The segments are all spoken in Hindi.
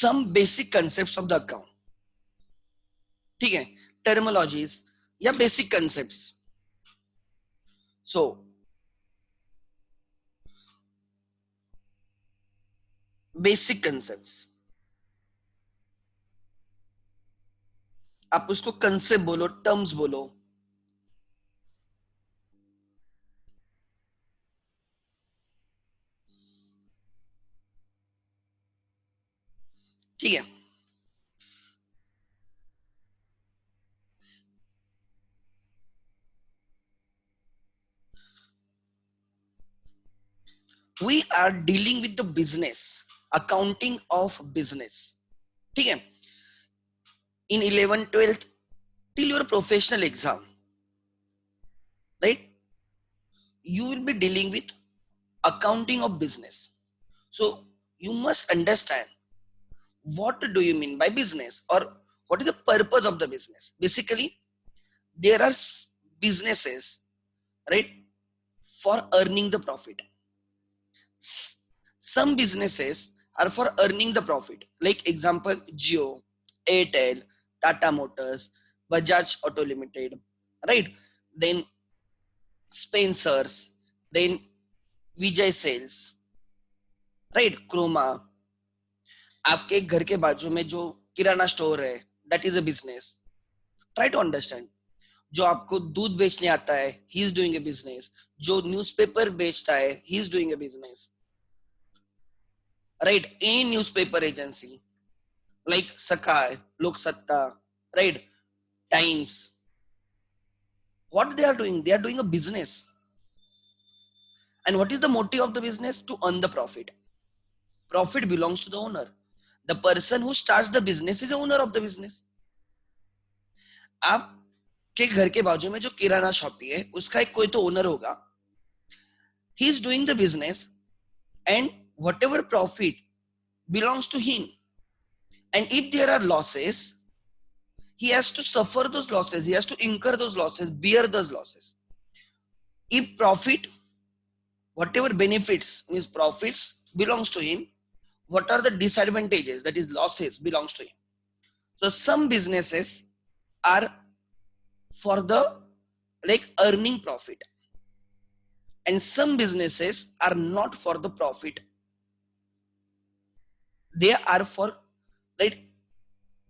some basic concepts of the account. ठीक है, terminologies या basic concepts. So basic concepts, आप उसको concept बोलो, terms बोलो. ठीक है, we are dealing with the business, accounting of business. ठीक है, in 11th 12th till your professional exam, right, you will be dealing with accounting of business. So you must understand what do you mean by business, or what is the purpose of the business. Basically there are businesses, right, for earning the profit. Some businesses are for earning the profit, like example Jio, Airtel, Tata Motors, Bajaj Auto Limited, right, then Spencer's, then Vijay Sales, right, Croma. आपके घर के बाजू में जो किराना स्टोर है, that is a business. Try to understand. जो आपको दूध बेचने आता है, he is doing a business. जो न्यूज़पेपर बेचता है, he is doing a business, right. Any newspaper agency like Sakal, Lok Satta, right, Times, what they are doing a business. And what is the motive of the business? To earn the profit. Profit belongs to the owner. The person who starts the business is the owner of the business. आपके घर के बाजू में जो किराना शॉप है, उसका एक कोई तो ओनर होगा. He is doing the business and whatever profit belongs to him. And if there are losses, he has to suffer those losses, he has to incur those losses, bear those losses. If profit, whatever benefits means profits belongs to him, what are the disadvantages, that is losses, belongs to him. So some businesses are for the like earning profit, and some businesses are not for the profit. They are for, right,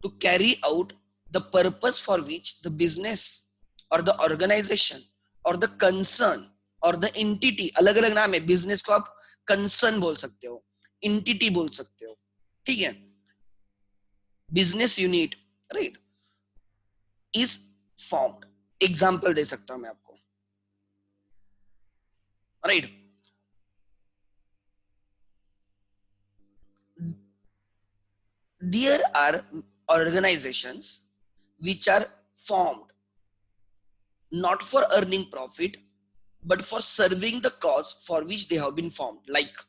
to carry out the purpose for which the business or the organization or the concern or the entity, अलग अलग नाम है. बिजनेस को आप कंसर्न बोल सकते हो, एंटिटी बोल सकते हो, ठीक है, business unit, right, is formed. Example दे सकता हूं मैं आपको, right. There are organizations which are formed not for earning profit but for serving the cause for which they have been formed. Like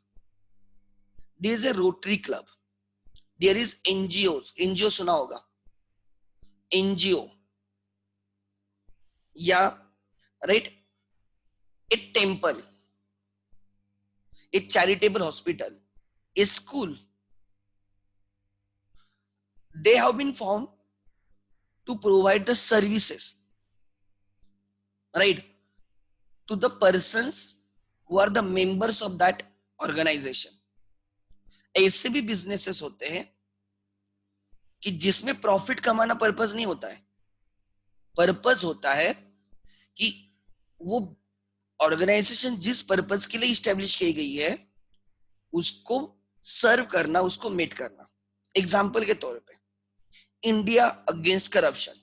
there is a Rotary Club, there is NGOs. NGO सुना होगा, NGO, या right, a temple, a charitable hospital, a school. They have been formed to provide the services, right, to the persons who are the members of that organization. ऐसे भी बिजनेसेस होते हैं कि जिसमें प्रॉफिट कमाना पर्पस नहीं होता है. पर्पस होता है कि वो ऑर्गेनाइजेशन जिस पर्पस के लिए इस्टेब्लिश की गई है उसको सर्व करना, उसको मीट करना. एग्जाम्पल के तौर पे India against corruption,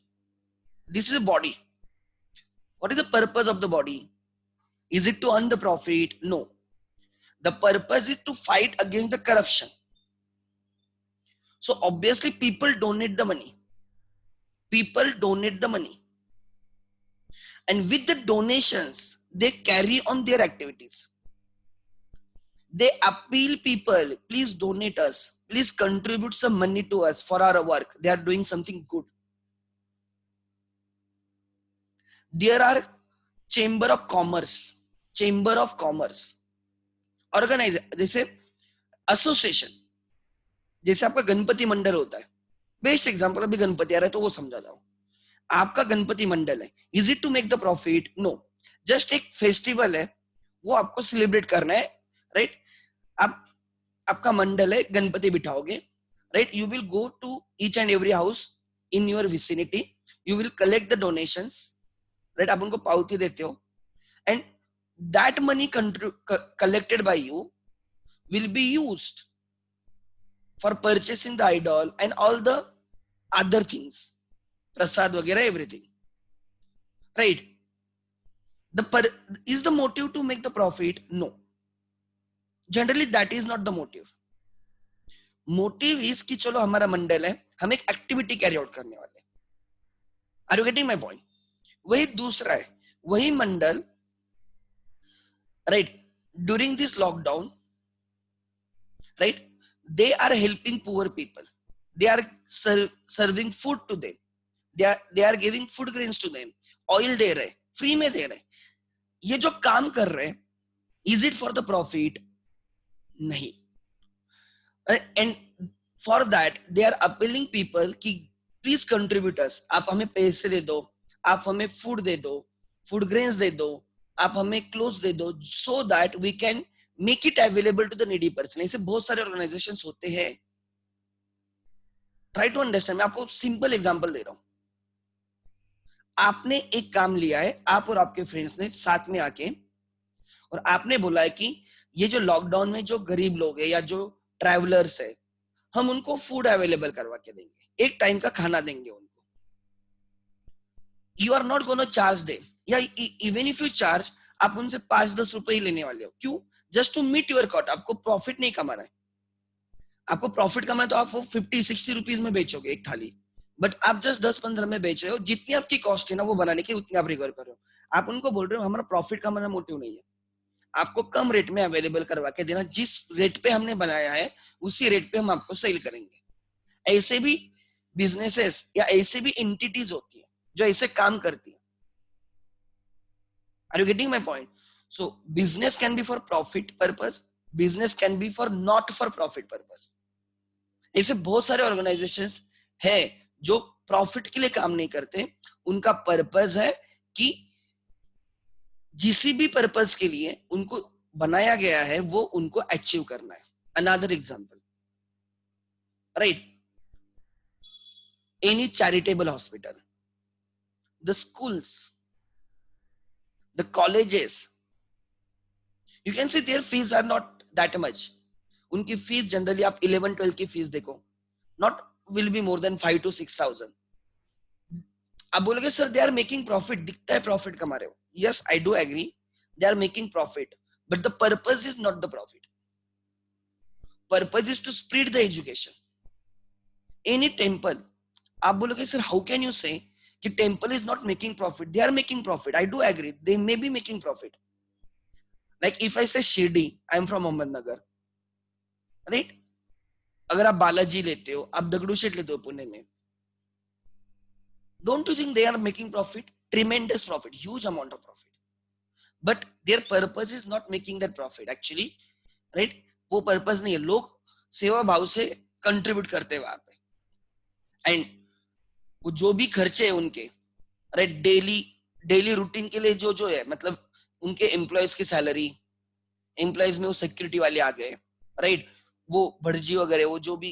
this is a body. What is the purpose of the body? Is it to earn the profit? No. The purpose is to fight against the corruption. So obviously people donate the money. People donate the money. And with the donations, they carry on their activities. They appeal people, please donate us. Please contribute some money to us for our work. They are doing something good. There are Chamber of Commerce. Chamber of Commerce. Organize, जैसे association. जैसे आपका गणपति मंडल होता है, बेस्ट एग्जांपल, अभी गणपति आ रहा है तो वो समझा जाओ। आपका गणपति मंडल है, is it to make the profit? No, just एक फेस्टिवल है, वो आपको सेलिब्रेट करना है, राइट? आप आपका मंडल है, गणपति बिठाओगे, right? You will go to each and every house in your vicinity, you will collect the donations, right? आप उनको पावती देते हो, and that money collected by you will be used for purchasing the idol and all the other things, prasad वगैरह, everything, right? Is the motive to make the profit? No, generally that is not the motive. Motive is कि चलो हमारा मंडल है, हम एक एक्टिविटी कैरी आउट करने वाले हैं। Are you getting my point? वही दूसरा है, वही मंडल, right, during this lockdown, right, they are helping poor people, they are serving food to them, they are giving food grains to them, oil दे रहे, फ्री में दे रहे, ये जो काम कर रहे हैं, is it for the profit? नहीं। and for that they are appealing people कि please contribute us, आप हमें पैसे दे दो, आप हमें फूड दे दो, फूड ग्रेन्स दे दो, आप हमें क्लोथ्स दे दो, so that we can make it available to the needy person। ऐसे बहुत सारे ऑर्गेनाइजेशंस होते हैं। ट्राई टू अंडरस्टैंड, मैं आपको सिंपल एग्जांपल दे रहा हूं। आपने एक काम लिया है, आप और आपके फ्रेंड्स ने साथ में आके, और आपने बोला है कि ये जो लॉकडाउन में जो गरीब लोग हैं या जो ट्रैवलर्स है, हम उनको फूड अवेलेबल करवा के देंगे, एक टाइम का खाना देंगे उनको। You are not gonna charge them, या इवन इफ यू चार्ज, आप उनसे 5-10 रुपए ही लेने वाले हो। क्यों? Just to meet your cost. आपको प्रॉफिट नहीं कमाना है, आपको प्रॉफिट कमाना है तो आप वो 50-60 रुपीज में बेचोगे एक थाली, बट आप जस्ट 10-15 में बेच रहे हो। जितनी आपकी कॉस्ट है ना वो बनाने की, उतनी आप रिकवर कर रहे हो। आप उनको बोल रहे हो हमारा प्रॉफिट कमाना मोटिव नहीं है, आपको कम रेट में अवेलेबल करवा के देना, जिस रेट पे हमने बनाया है उसी रेट पे हम आपको सेल करेंगे। ऐसे भी बिजनेसेस या ऐसे भी एंटिटीज होती है जो ऐसे काम करती है। Are you getting my point? So business can be for profit purpose, business can be for not for profit purpose। ऐसे बहुत सारे ऑर्गेनाइजेशंस है जो प्रॉफिट के लिए काम नहीं करते, उनका पर्पस है कि जिस भी पर्पस के लिए उनको बनाया गया है वो उनको अचीव करना है। Another example, right, any charitable hospital, the schools, the colleges, you can see their fees are not that much। उनकी फीस जनरली आप 11-12 की फीस देखो, not will be more than 5 to 6,000। आप बोलोगे sir they are making profit, दिखता है प्रॉफिट कमा रहे हो। Yes, I do agree, they are making profit, but the purpose is not the profit. Purpose is to spread the education. Any temple, आप बोलोगे sir how can you say कि temple is not making profit? They are making profit, I do agree, they may be making profit. Like if I say Shirdi, I am from Ahmednagar, right? अगर आप बालाजी लेते हो, आप दगड़ू शेठ लेते हो पुणे में, don't you think they are making profit? Tremendous profit, huge amount of profit, but their purpose is not making that profit actually, right? वो पर्पस नहीं है, लोग सेवा भाव से कंट्रीब्यूट करते हैं वहां पे, एंड वो जो भी खर्चे है उनके, राइट, डेली रूटीन के लिए जो है, मतलब उनके एम्प्लॉयज की सैलरी, एम्प्लॉयज में वो सिक्योरिटी वाले आ गए, राइट, वो भटजी वगैरह, वो जो भी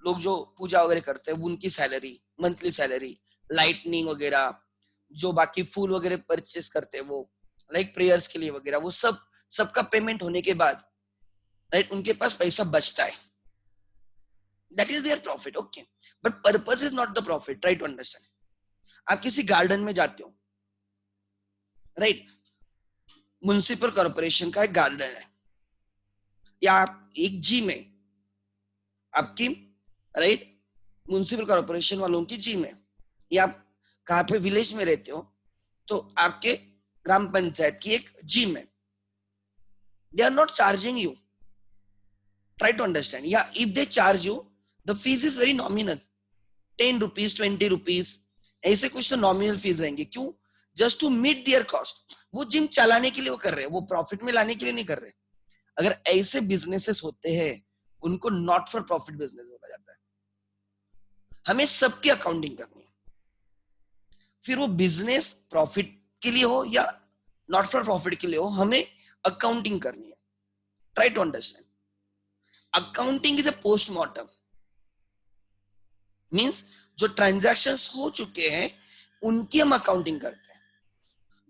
लोग जो पूजा वगैरह करते हैं उनकी सैलरी, मंथली सैलरी, लाइटनिंग वगैरह, जो बाकी फूल वगैरह परचेस करते हैं वो, लाइक प्रेयर्स के लिए वगैरह, वो सबका पेमेंट होने के बाद, राइट, उनके पास पैसा बचता है। That is their profit, okay, but purpose is not the profit. Try to understand. आप किसी गार्डन में जाते हो, राइट, म्युनिसिपल कॉर्पोरेशन का एक गार्डन है, या आप एक जिम है आपकी, राइट, म्युनिसिपल कॉर्पोरेशन वालों की जिम है, या आप कहाँ पे विलेज में रहते हो तो आपके ग्राम पंचायत की एक जिम है। They are not charging you, try to understand, या if they charge you the fees is very nominal, 10 rupees 20 rupees, ऐसे कुछ तो नॉमिनल फीस रहेंगे। क्यों? Just to meet their cost. वो जिम चलाने के लिए वो कर रहे हैं, वो प्रॉफिट में लाने के लिए नहीं कर रहे। अगर ऐसे बिजनेसेस होते हैं उनको नॉट फॉर प्रॉफिट बिजनेस बोला जाता है। हमें सबकी अकाउंटिंग करनी है, फिर वो बिजनेस प्रॉफिट के लिए हो या नॉट फॉर प्रॉफिट के लिए हो, हमें अकाउंटिंग करनी है। Try to understand, accounting is a postmortem, means जो ट्रांजैक्शंस हो चुके हैं उनकी हम अकाउंटिंग करते हैं,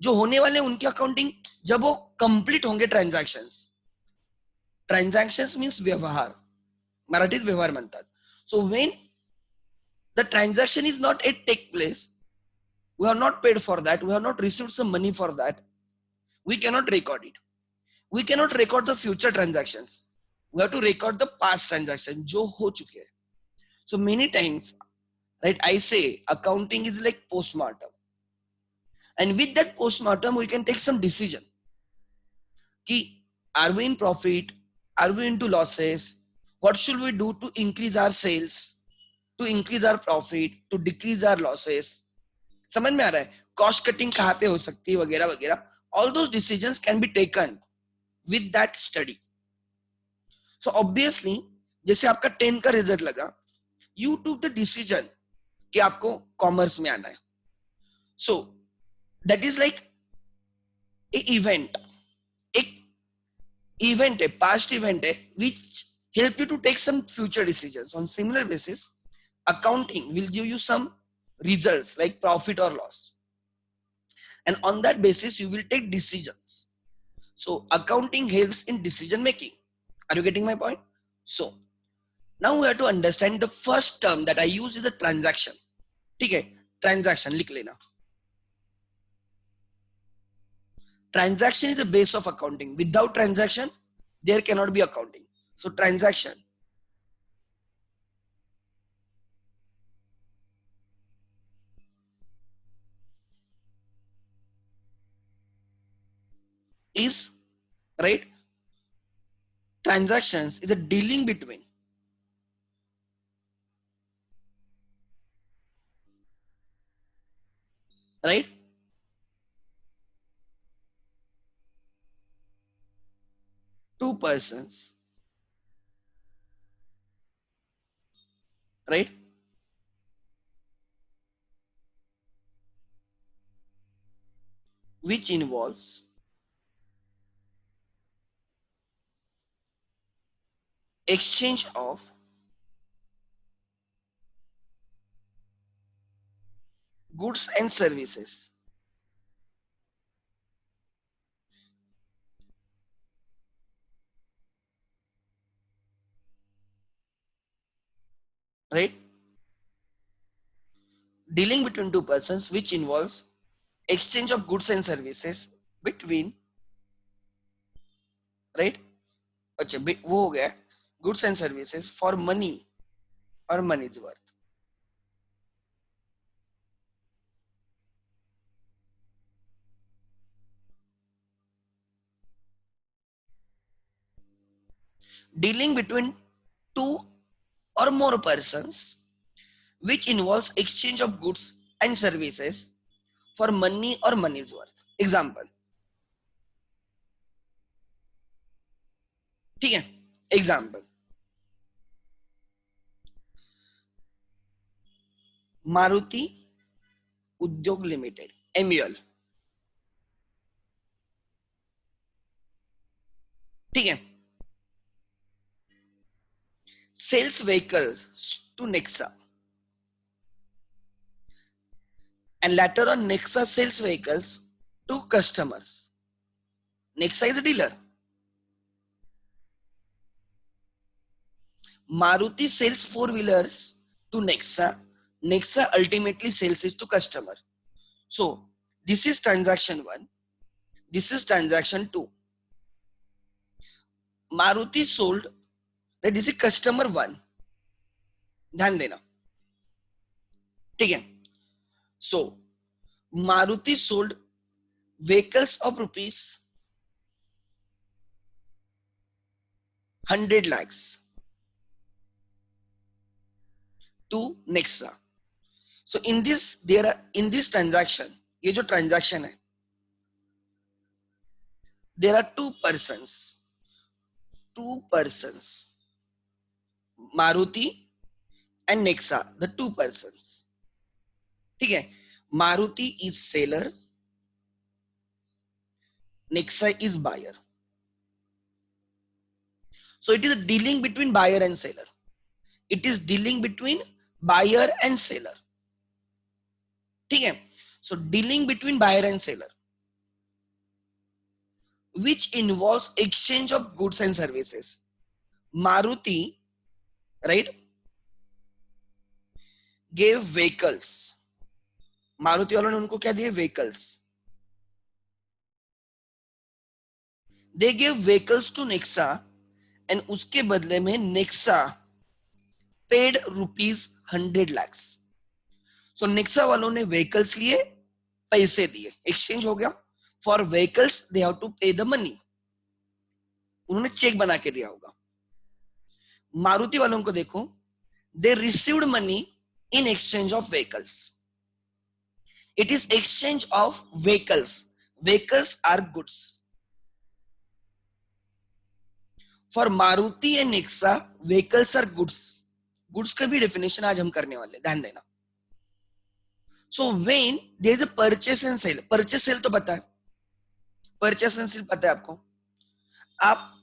जो होने वाले उनकी अकाउंटिंग जब वो कंप्लीट होंगे। ट्रांजैक्शंस, ट्रांजैक्शंस मींस व्यवहार, मराठीत व्यवहार म्हणतात. So when the transaction is not at take place, we have not paid for that, we have not received some money for that, we cannot record it. We cannot record the future transactions, we have to record the past transaction जो हो चुके हैं. So many times, right, I say accounting is like postmortem, and with that postmortem we can take some decision ki are we in profit, are we into losses, what should we do to increase our sales, to increase our profit, to decrease our losses. समझ में आ रहा है? कॉस्ट कटिंग कहाँ पे हो सकती है वगैरह वगैरह. All those decisions can be taken with that study. So obviously जैसे आपका 10 का रिजल्ट लगा, यू टूक द डिसीजन कि आपको कॉमर्स में आना है. So that is like a event, एक इवेंट है, पास्ट इवेंट है, which help you to take some future decisions. On similar basis accounting will give you some results like profit or loss, and on that basis you will take decisions. So accounting helps in decision making. Are you getting my point? So now we have to understand the first term that I use is the transaction. ठीक है, transaction लिख लेना. Transaction is the base of accounting. Without transaction there cannot be accounting. So transaction is, right, transactions is a dealing between, right, two persons, right, which involves exchange of goods and services, right, dealing between two persons which involves exchange of goods and services between, right, अच्छा वो हो गया goods and services for money or money's worth. Dealing between two or more persons which involves exchange of goods and services for money or money's worth. Example, ठीक है, example, मारुति उद्योग लिमिटेड, MUL, ठीक है, sells vehicles to Nexa, and later on Nexa sells vehicles to customers. Nexa is a dealer. Maruti sells four-wheelers to Nexa. Nexa ultimately sells it to customer. So this is transaction 1. This is transaction 2. Maruti sold, that is a customer 1. ध्यान देना, ठीक है. So Maruti sold vehicles of rupees 100 lakhs to Nexa. So in this transaction, ये जो transaction है, there are two persons, Maruti and Nexa, the two persons, ठीक है. Maruti is seller, Nexa is buyer. So it is a dealing between buyer and seller. It is dealing between buyer and seller. ठीक है. So dealing between buyer and seller, which involves exchange of goods and services. Maruti, right, gave vehicles. Maruti वालों ने उनको क्या दिए? Vehicles. They gave vehicles to Nexa, and उसके बदले में Nexa paid ₹100 lakhs. So Nexa वालों ने vehicles लिए, पैसे दिए, exchange हो गया. For vehicles they have to pay the money. उन्होंने चेक बना के दिया होगा. मारुति वालों को देखो, they received money in exchange of vehicles. It is exchange of vehicles. Vehicles are goods. For Maruti and Nexa, vehicles are goods. Goods का भी definition आज हम करने वाले, ध्यान देना. So when there is a purchase and sale, purchase sale तो पता है, purchase and sale पता है आपको. आप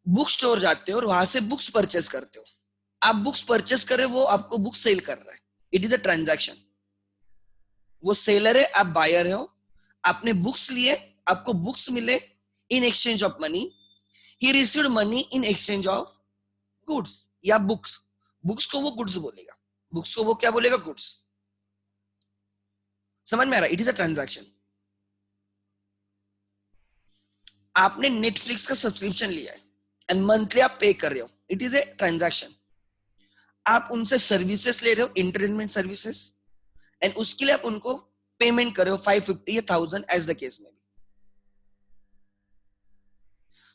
बुक स्टोर जाते हो और वहां से बुक्स परचेस करते हो. आप बुक्स परचेस कर रहे हो, वो आपको बुक सेल कर रहा है. It is a transaction. वो सेलर है, आप बायर हो. आपने बुक्स लिए, आपको बुक्स मिले इन exchange of money. He received money in exchange of goods या बुक्स. बुक्स को वो गुड्स बोलेगा, बुक्स को वो क्या बोलेगा? गुड्स. समझ में आ रहा है? It is a transaction. आपने नेटफ्लिक्स का सब्सक्रिप्शन लिया है एंड मंथली आप पे कर रहे हो, इट इज ए ट्रांजैक्शन. आप उनसे सर्विसेज ले रहे हो, एंटरटेनमेंट सर्विसेज, एंड उसके लिए आप उनको पेमेंट कर रहे हो 550 या 1000 एज द केस में.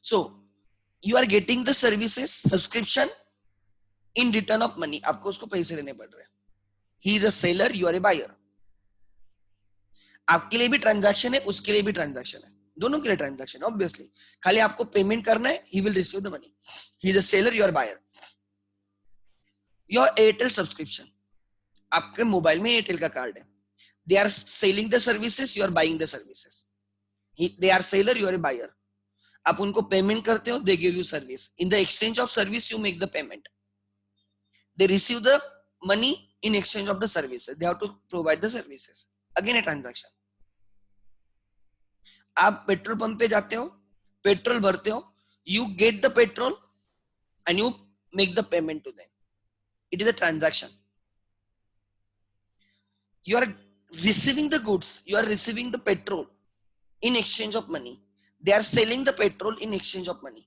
So you are getting the services subscription in return of money. आपको उसको पैसे देने पड़ रहे हैं. He is a seller, you are a buyer. आपके लिए भी ट्रांजैक्शन है, उसके लिए भी ट्रांजैक्शन है, दोनों के लिए ट्रांजैक्शन. ऑब्वियसली खाली आपको पेमेंट करना है, he will receive the money. He is a seller, you are buyer. Your Airtel subscription, आपके मोबाइल में एयरटेल का कार्ड है. They are selling the services, you are buying the services. They are seller, you are a buyer. आप उनको पेमेंट करते हो, they give you service. In the exchange of service you make the payment. They receive the money in exchange of the services. They have to provide the services. Again a transaction. आप पेट्रोल पंप पे जाते हो, पेट्रोल भरते हो, you get the petrol and you make the payment to them. It is a transaction. You are receiving the goods, you are receiving the petrol in exchange of money. They are selling the petrol in exchange of money.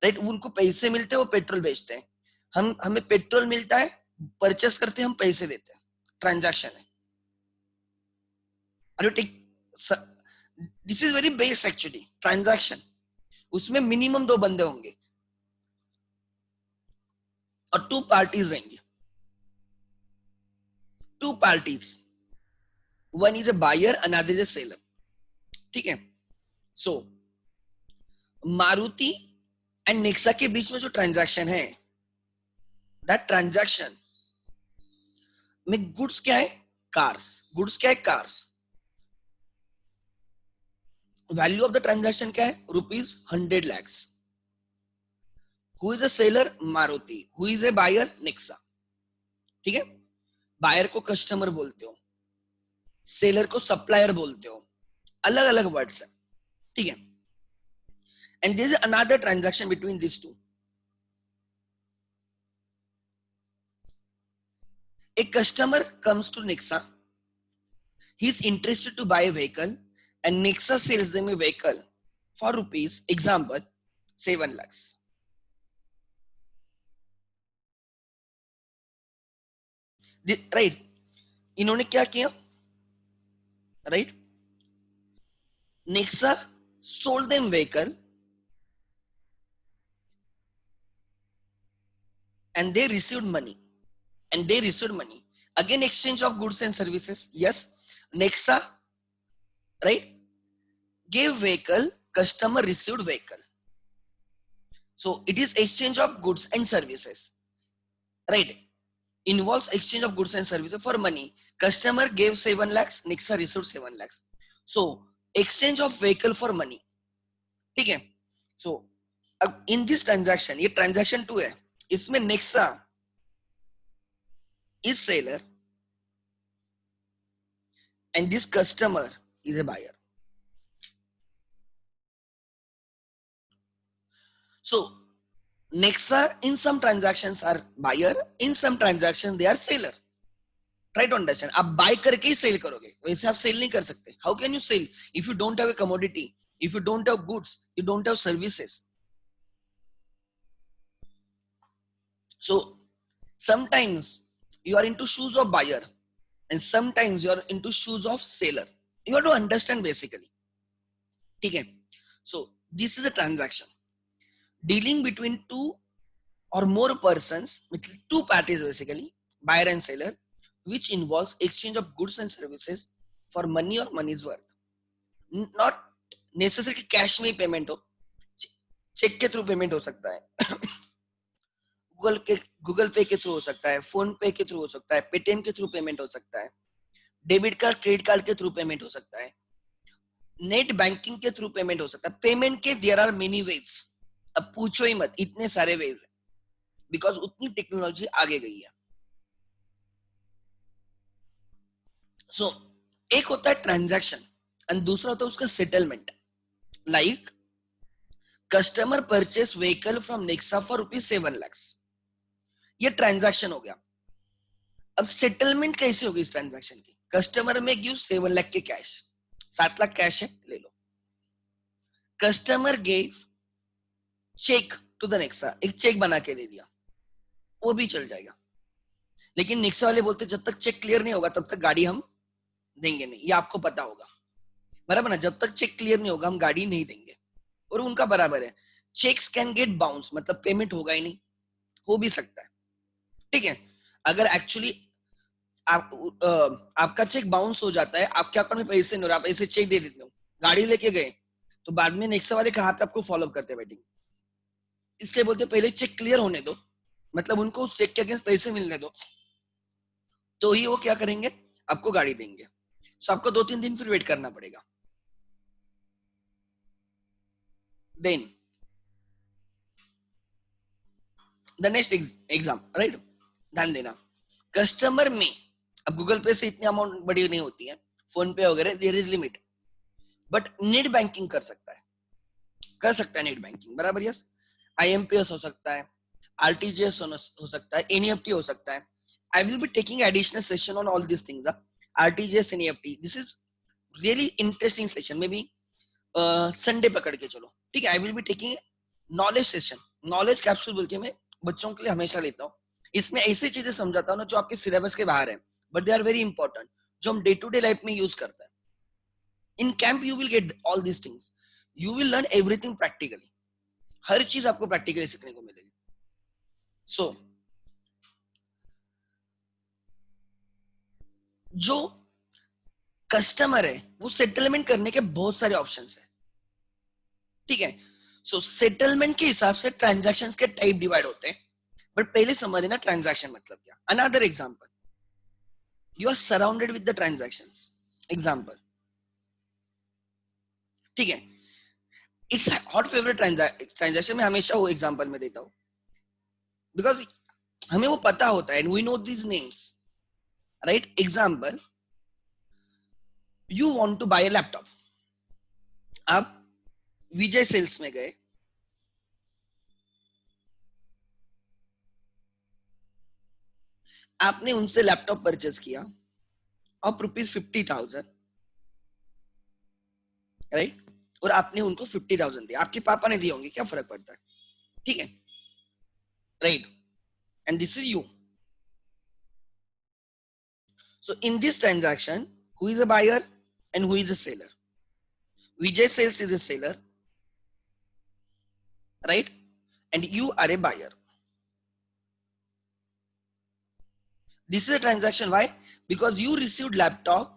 Right? उनको पैसे मिलते हैं, वो पेट्रोल बेचते हैं. हमें पेट्रोल मिलता है, परचेस करते हैं, हम पैसे देते हैं. ट्रांजैक्शन है. Are you take? This is very base actually. Transaction. उसमें मिनिमम 2 बंदे होंगे और 2 पार्टीज रहेंगे. 2 parties. One is a buyer, another is a seller. ठीक है. So मारुति एंड नेक्सा के बीच में जो ट्रांजैक्शन है, दैट ट्रांजैक्शन में गुड्स क्या है? कार्स. गुड्स क्या है? Cars. Value of the transaction क्या है? ₹100 lakhs. Who is a seller? Maruti. Who is a buyer? Nexa. ठीक है. बायर को कस्टमर बोलते हो, सेलर को सप्लायर बोलते हो, अलग अलग वर्ड्स है. ठीक है. And there is another transaction between this two. A customer comes to Nexa. He is interested to buy a vehicle, and Nexa sells them a vehicle for rupees, example, 7 lakhs. Right? इन्होंने क्या किया? Right? Nexa sold them vehicle and they received money. Again, exchange of goods and services. Yes. Nexa, right, gave vehicle, customer received vehicle. So it is exchange of goods and services, right? Involves exchange of goods and services for money. Customer gave 7 lakhs, Nexa received 7 lakhs. So exchange of vehicle for money, ठीक है? So अब in this transaction, ये transaction 2 है, इसमें Nexa is seller and this customer is a buyer. So Nexa in some transactions are buyer, in some transactions they are seller. Try to understand. आप buy करके ही sell करोगे, वैसे आप sell नहीं कर सकते. How can you sell if you don't have a commodity, if you don't have goods, you don't have services? So sometimes you are into shoes of buyer and sometimes you are into shoes of seller. You have to understand basically. ठीक है? So this is a transaction dealing between two or more persons, with two parties basically, buyer and seller, which involves exchange of goods and services for money or money's worth. Not necessarily cash में पेमेंट हो, चेक के थ्रू पेमेंट हो सकता है, गूगल पे के थ्रू हो सकता है, फोन पे के थ्रू हो सकता है, पेटीएम के थ्रू पेमेंट हो सकता है, डेबिट कार्ड क्रेडिट कार्ड के थ्रू पेमेंट हो सकता है, नेट बैंकिंग के थ्रू पेमेंट हो सकता है. पेमेंट के देयर आर मेनी वेज. अब पूछो ही मत, इतने सारे वेज है, बिकॉज उतनी टेक्नोलॉजी आगे गई है. सो एक होता है ट्रांजैक्शन और दूसरा होता है उसका settlement. Like customer purchase vehicle from Nexa for ₹7 lakhs. ये ट्रांजैक्शन हो गया. अब सेटलमेंट कैसे होगी इस ट्रांजैक्शन की? कस्टमर में गिव 7 लाख के कैश, 7 लाख कैश है, ले लो. Customer gave cheque to the Nexa, एक चेक बना के दे दिया, वो भी चल जाएगा. लेकिन नेक्सा वाले बोलते जब तक चेक क्लियर नहीं होगा तब तक गाड़ी हम देंगे नहीं. ये आपको पता होगा, बराबर ना? जब तक चेक क्लियर नहीं होगा हम गाड़ी नहीं देंगे. और उनका बराबर है. चेक्स कैन गेट बाउंस, मतलब पेमेंट होगा ही नहीं, हो भी सकता है. ठीक है? अगर एक्चुअली आपका चेक बाउंस हो जाता है, आपके अकाउंट में पैसे नहीं, आप ऐसे चेक दे देते हो, गाड़ी लेके गए, तो बाद में नेक्सा वाले कहाँ पे आपको फॉलो करते बैठेंगे. इसलिए बोलते पहले चेक क्लियर होने दो, मतलब उनको उस चेक के अगेंस्ट पैसे मिलने दो, तो ही वो क्या करेंगे, आपको गाड़ी देंगे. सो आपको 2-3 दिन फिर वेट करना पड़ेगा. Then the next exam, right? ध्यान देना. कस्टमर में, अब गूगल पे से इतनी अमाउंट बड़ी नहीं होती है, फोन पे वगैरह there is limit, but net banking कर सकता है, कर सकता है नेट बैंकिंग, बराबर? यस. आईएमपीएस हो सकता है, आरटीजीएस हो सकता है, एनईएफटी हो सकता है. I will be taking additional session on all this things, RTGS, NEFT. This is really interesting session. May be Sunday पकड़ के चलो, ठीक है? I will be taking knowledge session, knowledge capsule बोल के मैं बच्चों के लिए हमेशा लेता हूँ. इसमें ऐसी चीजें समझाता हूँ ना जो आपके सिलेबस के बाहर है, but they are very important, जो हम डे टू डे लाइफ में यूज करते हैं. In camp you will get all these things, you will learn everything practically. हर चीज आपको प्रैक्टिकली सीखने को मिलेगी. सो जो कस्टमर है वो सेटलमेंट करने के बहुत सारे ऑप्शंस है, ठीक है? सो सेटलमेंट के हिसाब से ट्रांजैक्शंस के टाइप डिवाइड होते हैं, बट पहले समझना ट्रांजैक्शन मतलब क्या. Another example, you are surrounded with the transactions. Example, ठीक है? इट्स हॉट फेवरेट ट्रांजैक्शन में हमेशा वो एग्जांपल में देता हूं, बिकॉज हमें वो पता होता है, and we know these names, right? Example, you want to buy a laptop. आप विजय सेल्स में गए, आपने उनसे लैपटॉप परचेस किया ऑफ ₹50,000, राइट? और आपने उनको 50,000 दिया, आपके पापा ने दिए होंगे, क्या फर्क पड़ता है, ठीक है? Right? And this is you. So in this transaction, who is a buyer and who is a seller? Vijay Sales is a seller, right? And you are a buyer. This is a transaction. Why? Because you received laptop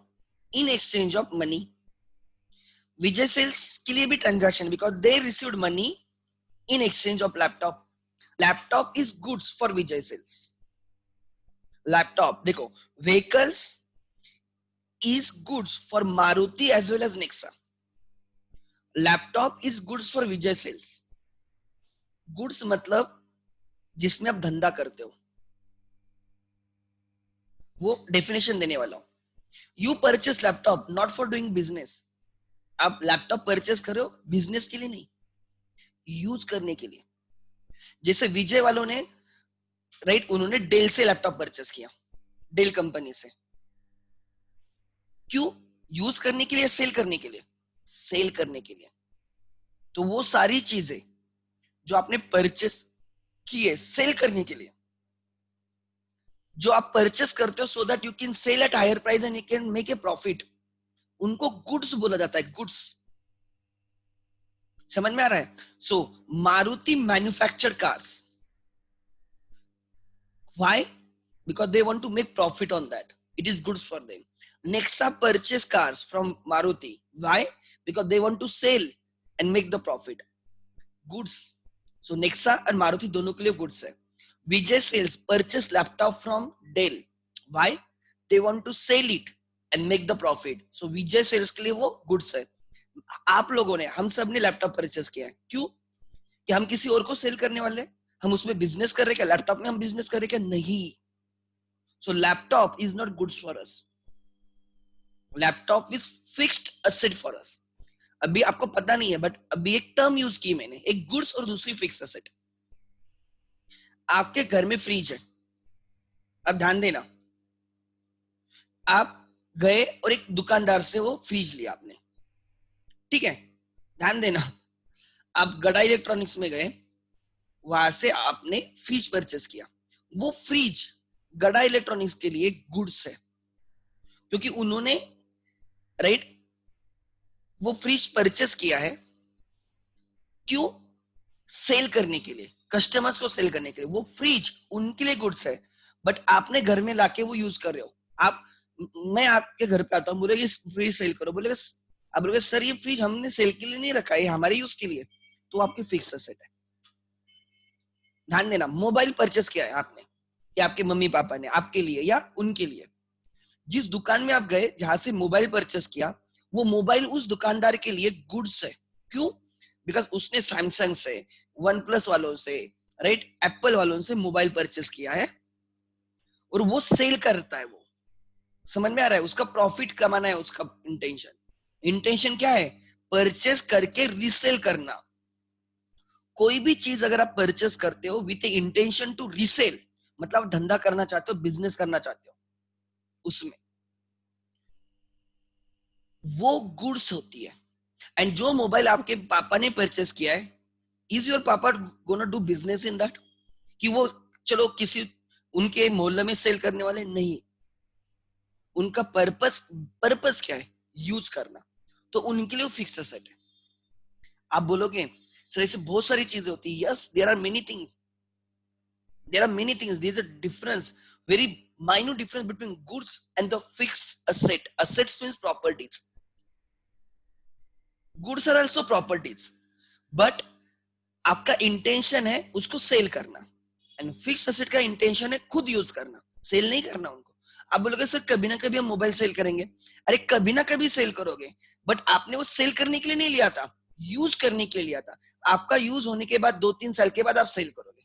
in exchange of money. Vijay Sales के लिए भी transaction, because they received money in exchange of laptop. Laptop is goods for Vijay sales. Laptop देखो, vehicles is goods for Maruti as well as Nexa. Laptop is goods for Vijay sales. Goods मतलब जिसमें आप धंधा करते हो, वो डेफिनेशन देने वाला हूं. You purchase laptop not for doing business. आप लैपटॉप परचेस करो बिजनेस के लिए नहीं, यूज करने के लिए. जैसे विजय वालों ने, राइट, उन्होंने डेल से लैपटॉप परचेस किया, डेल कंपनी से. क्यों? यूज करने के लिए, सेल करने के लिए? सेल करने के लिए. तो वो सारी चीजें जो आपने परचेस की है सेल करने के लिए, जो आप परचेस करते हो so that you can sell at higher price and you can make a profit, उनको गुड्स बोला जाता है. गुड्स. समझ में आ रहा है? So Maruti manufactured cars. Why? Because they want to make profit on that. It is goods for them. Nexa purchase cars from Maruti. Why? Because they want to sell and make the profit. Goods. So Nexa और मारुति दोनों के लिए गुड्स है. Vijay Sales purchase laptop from Dell. Why? They want to sell it and make the profit. So Vijay Sales के लिए वो गुड्स है. आप लोगों ने, हम सब ने लैपटॉप परचेस किया है. क्यों? कि हम किसी और को सेल करने वाले, हम उसमें बिजनेस कर रहे क्या? लैपटॉप में हम बिजनेस कर रहे क्या? नहीं. सो laptop is not goods for us. Laptop is fixed asset for us. अभी आपको पता नहीं है, बट अभी एक टर्म यूज की मैंने, एक गुड्स और दूसरी फिक्स एसेट. आपके घर में फ्रिज है, अब ध्यान देना, आप गए और एक दुकानदार से वो फ्रिज लिया आपने, ठीक है? ध्यान देना, आप गड़ा इलेक्ट्रॉनिक्स में गए, वहां से आपने फ्रिज परचेस किया. वो फ्रिज गड़ा इलेक्ट्रॉनिक्स के लिए गुड्स है, क्योंकि उन्होंने, राइट, वो फ्रिज परचेस किया है. क्यों? सेल करने के लिए, कस्टमर्स को सेल करने के लिए. वो फ्रिज उनके लिए गुड्स है, बट आपने घर में लाके वो यूज कर रहे हो. आप, मैं आपके घर पे आता हूँ, बोलेगे फ्रिज सेल करो, बोलेगा, आप बोलोगे सर ये फ्रिज हमने सेल के लिए नहीं रखा है, हमारे यूज के लिए. तो आपकी फिक्स एसेट है. ध्यान देना, मोबाइल परचेस किया है आपने, या आपके मम्मी पापा ने आपके लिए या उनके लिए. जिस दुकान में आप गए, जहां से मोबाइल परचेस किया, वो मोबाइल उस दुकानदार के लिए गुड्स है. क्यों? बिकॉज उसने सैमसंग से, वन प्लस वालों से, राइट, एप्पल वालों से मोबाइल परचेस किया है और वो सेल करता है. वो समझ में आ रहा है? उसका प्रॉफिट कमाना है उसका इंटेंशन. इंटेंशन क्या है? परचेस करके रीसेल करना. कोई भी चीज अगर आप परचेस करते हो विथ इंटेंशन टू रीसेल, मतलब धंधा करना चाहते हो, बिजनेस करना चाहते हो, उसमें वो गुड्स होती है. एंड जो मोबाइल आपके पापा ने परचेस किया है, इज योर पापा gonna do business in that? कि वो चलो किसी उनके मोहल्ले में सेल करने वाले नहीं. उनका पर्पस क्या है? यूज करना. तो उनके लिए वो फिक्स एसेट है. आप बोलोगे सर ऐसे बहुत सारी चीजें होती है. Yes, there are many things. There are many things. There is a difference, very minute difference between goods and the fixed asset. Assets means properties. Goods are also properties. But आपका इंटेंशन है उसको सेल करना, एंड फिक्स एसेट का इंटेंशन है खुद यूज करना, सेल नहीं करना उनको. आप बोलोगे सर कभी ना कभी हम मोबाइल सेल करेंगे. अरे कभी ना कभी सेल करोगे, बट आपने वो सेल करने के लिए नहीं लिया था, यूज करने के लिए लिया था. आपका यूज होने के बाद 2-3 साल के बाद आप सेल करोगे.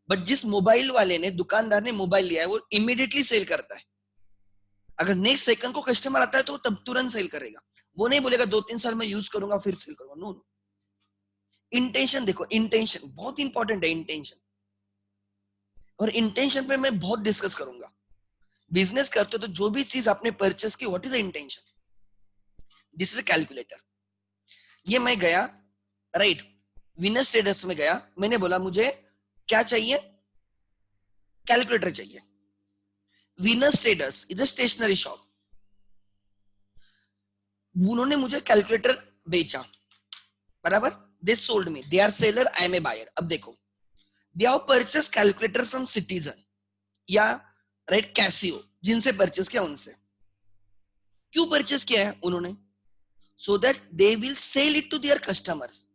बट जिस मोबाइल वाले ने, दुकानदार ने मोबाइल लिया है, वो इमीडिएटली सेल करता है. अगर नेक्स्ट सेकंड को कस्टमर आता है तो वो तब तुरंत सेल करेगा. वो नहीं बोलेगा 2-3 साल में यूज करूंगा फिर सेल करूंगा. No no. इंटेंशन देखो, इंटेंशन बहुत इंपॉर्टेंट है. इंटेंशन, और इंटेंशन पे मैं बहुत डिस्कस करूंगा. बिजनेस करते हो तो जो भी चीज आपने परचेस की, what is the intention? This is a calculator. ये मैं गया, राइट, विनस ट्रेडर्स में गया, मैंने बोला मुझे क्या चाहिए? कैलकुलेटर चाहिए. Venus traders is a stationery shop. उन्होंने मुझे कैलकुलेटर बेचा, बराबर. They sold me, they are seller, I am a buyer. अब देखो, they have purchase calculator from Citizen या, राइट, कैसियो, जिनसे परचेस किया उनसे. क्यों परचेस किया है उन्होंने? So that they will sell it to their customers.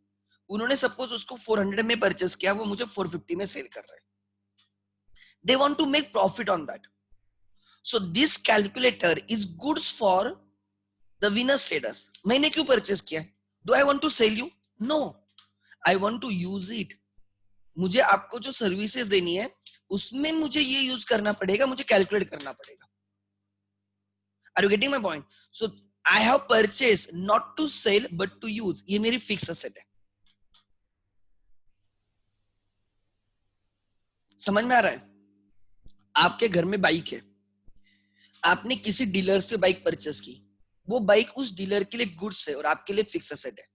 उन्होंने सपोज उसको 400 में परचेस किया, वो मुझे 450 में सेल कर रहे हैं. They want to make profit on that. So this calculator is goods for the winner status. मैंने क्यों परचेस किया? Do I want to sell you? No, I want to use it. मुझे आपको जो सर्विसेज देनी है उसमें मुझे ये यूज करना पड़ेगा, मुझे कैलकुलेट करना पड़ेगा. Are you getting my point? So I have purchased not to sell but to use. ये मेरी फिक्स एसेट है. समझ में आ रहा है? आपके घर में बाइक है, आपने किसी डीलर से बाइक परचेस की, वो बाइक उस डीलर के लिए गुड्स है और आपके लिए फिक्स एसेट है,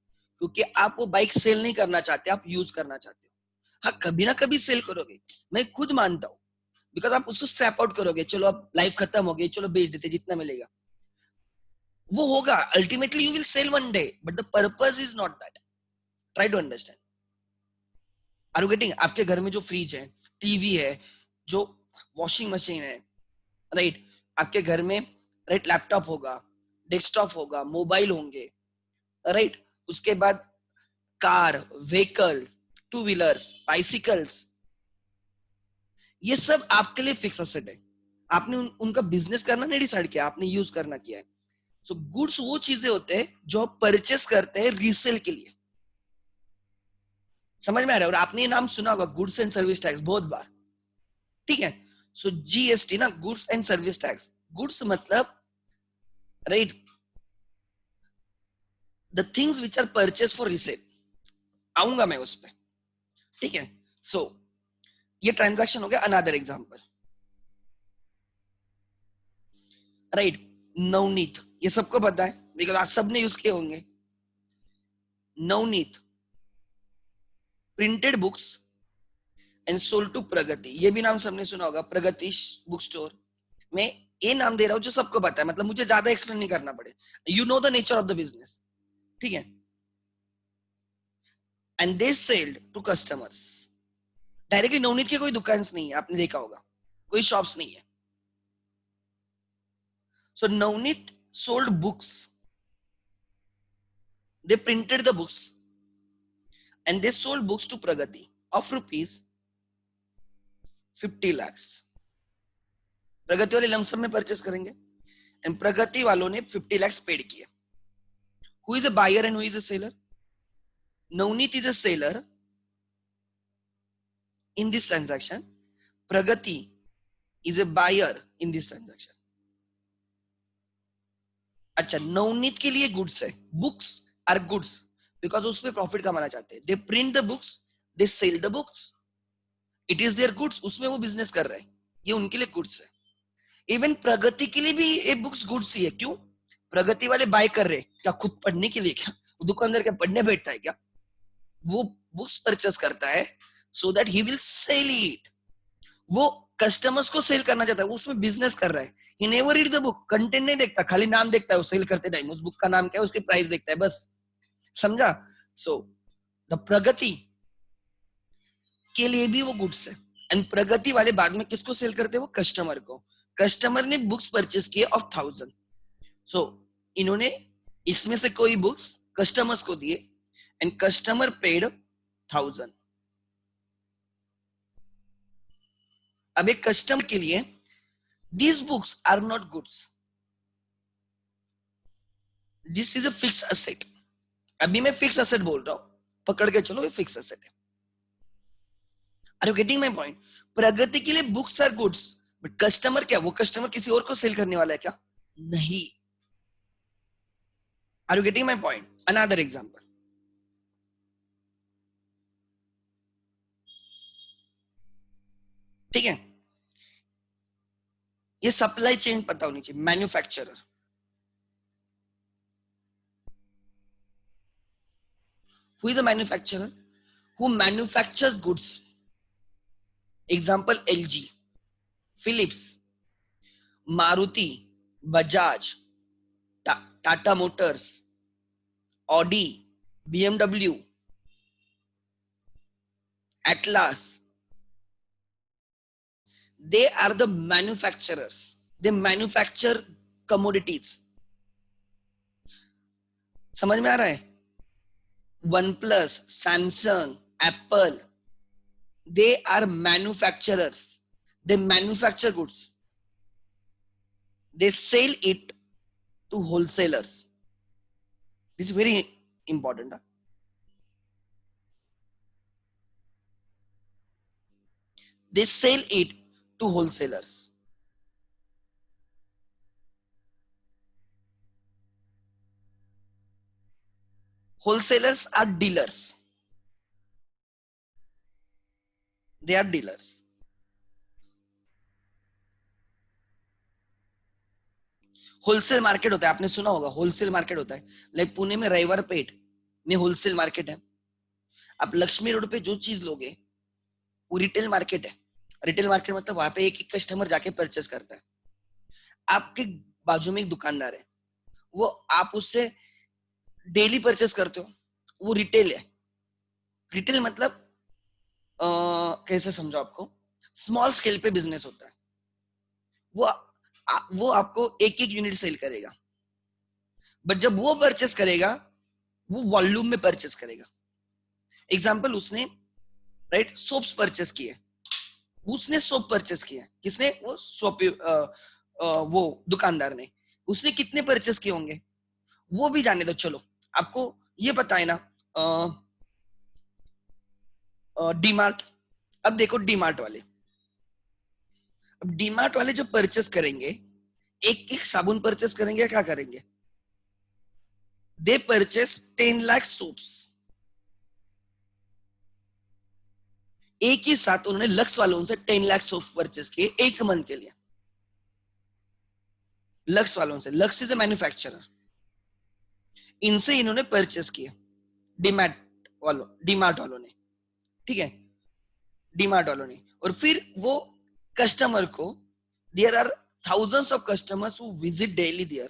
क्योंकि आप वो बाइक सेल नहीं करना चाहते, आप यूज करना चाहते हो. हाँ, कभी ना कभी सेल करोगे, मैं खुद मानता हूँ, बिकॉज आप उसको स्क्रैप आउट करोगे, चलो अब लाइफ खत्म हो गई, चलो बेच देते, जितना मिलेगा वो होगा. Ultimately you will sell one day, but the purpose is not that. Try to understand. Are you getting? आपके घर में जो फ्रिज है, टीवी है, जो वॉशिंग मशीन है, राइट, आपके घर में राइट लैपटॉप होगा, डेस्कटॉप होगा, मोबाइल होंगे, राइट, उसके बाद car, vehicle, two wheelers, bicycles, ये सब आपके लिए फिक्स एसेट है. आपने उनका बिजनेस करना नहीं डिसाइड किया, आपने यूज करना किया है. सो गुड्स वो चीजें होते हैं जो आप परचेस करते हैं रीसेल के लिए. समझ में आ रहा है? और आपने ये नाम सुना होगा, गुड्स एंड सर्विस टैक्स, बहुत बार. ठीक है. सो जीएसटी ना, goods and service tax. Goods मतलब right the things which are purchase for resale. आऊंगा मैं उस पर. ठीक है. सो ये ट्रांजैक्शन हो गया. अनदर एग्जांपल, राइट, नवनीत, ये सबको पता है बिकॉज आज सबने यूज किए होंगे. Navneet printed books and sold to Pragati. ये भी नाम सबने सुना होगा, प्रगति बुक स्टोर. मैं ये नाम दे रहा हूं जो सबको पता है, मतलब मुझे ज्यादा एक्सप्लेन नहीं करना पड़े. You know the nature of the business. ठीक है. And they selled to customers. Directly Navneet की कोई दुकान नहीं है, आपने देखा होगा, कोई शॉप्स नहीं है. So Navneet sold books. They printed the books and they sold books to Pragati of rupees 50 lakhs. प्रगति वाले लमसम में परचेस करेंगे एंड प्रगति वालों ने 50 lakhs पेड किए. Who is a buyer and who is a seller? Navneet is a seller in this transaction. Pragati is a buyer in this transaction. अच्छा, नवनीत के लिए गुड्स है. बुक्स आर गुड्स बिकॉज उसमें प्रॉफिट कमाना चाहते हैं. दे print the books, they sell the books, it is their goods. उसमें वो बिजनेस कर रहे हैं, ये उनके लिए गुड्स है. इवन प्रगति के लिए भी ये बुक्स गुड्स ही है. क्यों? प्रगति वाले बाय कर रहे क्या? खुद पढ़ने के लिए? क्या वो दुकानदार क्या पढ़ने बैठता है क्या? वो बुक्स परचेस करता है so that he will sell it. वो कस्टमर्स को सेल करना चाहता है, वो उसमें बिजनेस कर रहा है. He never read the book, content नहीं देखता, खाली नाम देखता है. वो सेल करते टाइम उस बुक का नाम क्या है, उसकी प्राइस देखता है, बस. समझा? सो द प्रगति के लिए भी वो गुड्स है. एंड प्रगति वाले बाद में किसको सेल करते हैं? वो कस्टमर को. कस्टमर ने बुक्स परचेस किए ऑफ 1000. सो इन्होंने इसमें से कोई बुक्स कस्टमर्स को दिए एंड कस्टमर पेड 1000. अब एक कस्टमर के लिए these books are not goods. This is a fixed asset. अभी मैं फिक्स एसेट बोल रहा हूं, पकड़ के चलो, ये फिक्स एसेट है. Are you getting my point? Pragati के लिए books are goods, but customer क्या? वो कस्टमर किसी और को सेल करने वाला है क्या? नहीं. Are you getting my point? Another example. ठीक है. ये सप्लाई चेन पता होनी चाहिए. Manufacturer, who is a manufacturer? Who manufactures goods? Example, LG, Philips, Maruti, Bajaj, Tata Motors, Audi, BMW, Atlas. They are the manufacturers. They manufacture commodities. समझ में आ रहा है? OnePlus, Samsung, Apple, they are manufacturers. They manufacture goods. They sell it to wholesalers. This is very important. Huh? They sell it to wholesalers. Wholesalers are dealers. They are dealers. Wholesale market होता है, आपने सुना होगा होलसेल मार्केट होता है. लाइक पुणे में रविवार पेट में होलसेल मार्केट है. आप लक्ष्मी रोड पे जो चीज लोगे वो रिटेल मार्केट है. रिटेल मार्केट मतलब वहां पे एक एक कस्टमर जाके परचेस करता है. आपके बाजू में एक दुकानदार है, वो आप उससे डेली परचेस करते हो, वो रिटेल है. रिटेल मतलब कैसे समझो आपको, स्मॉल स्केल पे बिजनेस होता है. वो आपको एक एक यूनिट सेल करेगा, बट जब वो परचेस करेगा वो वॉल्यूम में परचेस करेगा. एग्जांपल, उसने राइट सोप्स परचेस किए, उसने सोप परचेस किया. किसने? वो शॉप, वो दुकानदार ने. उसने कितने परचेस किए होंगे वो भी जाने दो. चलो आपको ये पता है ना डीमार्ट. अब देखो डीमार्ट वाले, अब डीमार्ट वाले जब परचेस करेंगे, एक एक साबुन परचेस करेंगे, क्या करेंगे? दे परचेस 10 लाख सोप्स. एक ही साथ उन्होंने लक्स वालों से 10 लाख सोप परचेस किए एक मंथ के लिए. लक्स वालों से. Lux is a manufacturer. इनसे इन्होंने परचेस किया डीमार्ट वालों ने. ठीक है, डीमार्ट वालों ने. और फिर वो कस्टमर को, there are thousands of customers who visit daily there.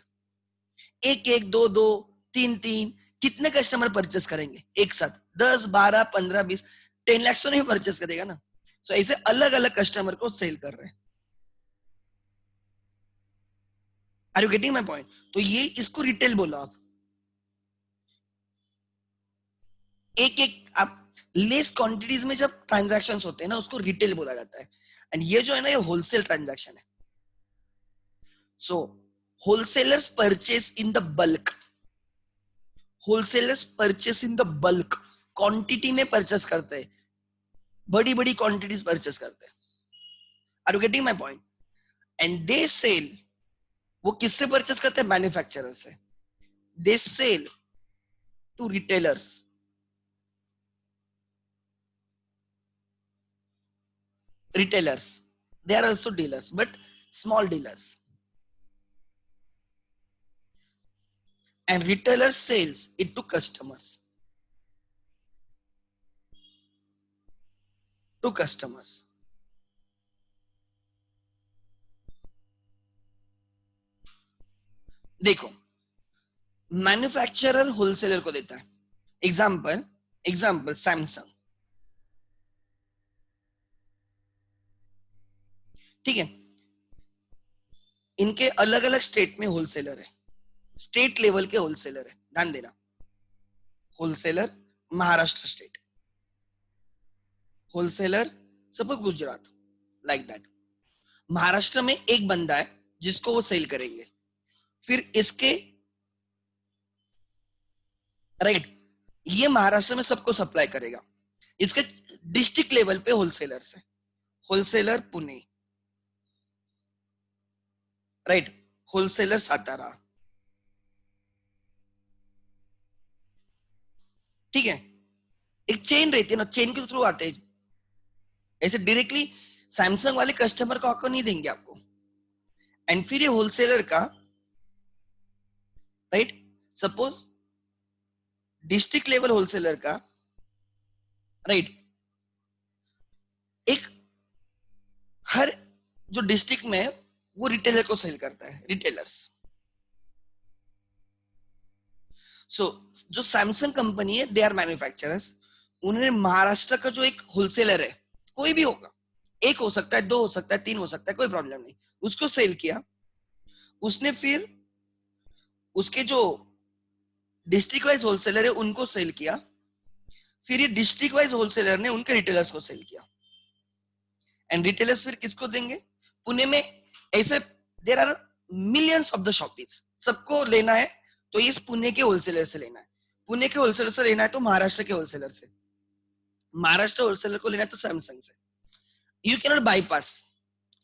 एक एक, दो दो, तीन तीन, कितने कस्टमर परचेस करेंगे एक साथ? 10, 12, 15, 20, 10 लाख तो नहीं परचेस करेगा ना. सो ऐसे अलग अलग कस्टमर को सेल कर रहे हैं. Are you getting my point? तो ये इसको रिटेल बोलो आप. एक एक आप लेस क्वांटिटीज में जब ट्रांजैक्शन होते हैं ना, उसको रिटेल बोला जाता है. एंड ये जो है ना, ये होलसेल ट्रांजैक्शन है. So wholesalers purchase in the bulk. Wholesalers purchase in the bulk, quantity में परचेस करते हैं, बड़ी बड़ी क्वांटिटीज परचेस करते हैं. Are you getting my point? And they sell, वो किससे परचेस करते हैं? मैन्युफैक्चरर से. They sell to retailers. Retailers, they are also dealers, but small dealers. And retailers sells it to customers. To customers. देखो, मैन्युफैक्चरर होलसेलर को देता है. Example Samsung. ठीक है, इनके अलग अलग स्टेट में होलसेलर है. स्टेट लेवल के होलसेलर है, ध्यान देना. Wholesaler Maharashtra state, wholesaler suppose Gujarat, like that. Maharashtra में एक बंदा है जिसको वो सेल करेंगे. फिर इसके राइट, ये महाराष्ट्र में सबको सप्लाई करेगा. इसके डिस्ट्रिक्ट लेवल पे होलसेलर्स है. Wholesaler Pune, right. Wholesaler Satara. ठीक है, एक चेन रहती है ना, चेन के थ्रू आते हैं. ऐसे डायरेक्टली सैमसंग वाले कस्टमर को आपको नहीं देंगे आपको. एंड फिर ये होलसेलर का, right, suppose district level wholesaler का, राइट, एक हर जो डिस्ट्रिक्ट में है वो रिटेलर को सेल करता है. रिटेलर्स. सो जो सैमसंग कंपनी है, दे आर मैन्युफैक्चरर्स. उन्होंने महाराष्ट्र का जो एक होलसेलर है, कोई भी होगा, एक हो सकता है, दो हो सकता है, तीन हो सकता है, कोई प्रॉब्लम नहीं, उसको सेल किया. उसने फिर उसके जो डिस्ट्रिक्ट वाइज होलसेलर है उनको सेल किया. फिर ये डिस्ट्रिक्ट वाइज होलसेलर ने उनके रिटेलर्स को सेल किया, एंड रिटेलर्स फिर किसको देंगे? पुणे में ऐसे there are millions of the shopping, सबको लेना है तो इस पुणे के होलसेलर से लेना है, पुणे के होलसेलर से लेना है तो महाराष्ट्र के होलसेलर से, महाराष्ट्र होलसेलर को लेना है तो सैमसंग से। यू कैन नॉट बाईपास,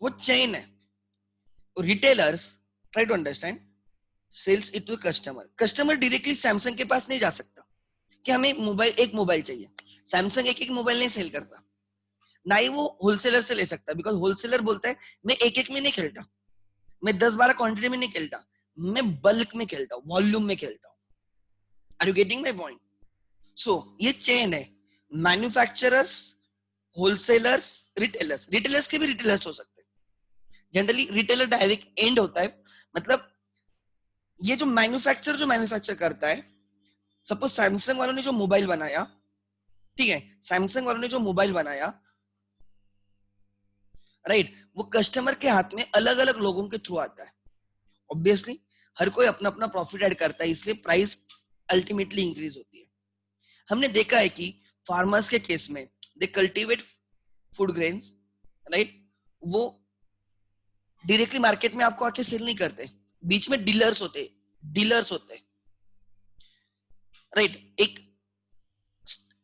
वो चेन है। Retailers try to understand sells it to customer, customer directly Samsung के पास नहीं जा सकता कि हमें एक मोबाइल चाहिए, सैमसंग एक मोबाइल नहीं सेल करता, ना ही वो होलसेलर से ले सकता, बिकॉज होलसेलर बोलता है मैं एक में नहीं खेलता, मैं 10-12 क्वांटिटी में नहीं खेलता, मैं बल्क में खेलता हूँ, वॉल्यूम में खेलता हूँ। Are you getting my point? So ये चेन है, मैन्युफैक्चरर्स, होलसेलर्स, रिटेलर्स, रिटेलर्स के भी रिटेलर्स हो सकते हैं। जनरली रिटेलर डायरेक्ट एंड होता है, मतलब ये जो मैन्युफैक्चर करता है, सपोज सैमसंग वालों ने जो मोबाइल बनाया, ठीक है, सैमसंग वालों ने जो मोबाइल बनाया, राइट, वो कस्टमर के हाथ में अलग अलग लोगों के थ्रू आता है। ऑब्वियसली हर कोई अपना अपना प्रॉफिट ऐड करता है, इसलिए प्राइस अल्टीमेटली इंक्रीज होती है। हमने देखा है कि फार्मर्स के केस में दे कल्टीवेट फूड ग्रेन्स, राइट, वो डायरेक्टली मार्केट में आपको आके सेल नहीं करते, बीच में डीलर्स होते, राइट, एक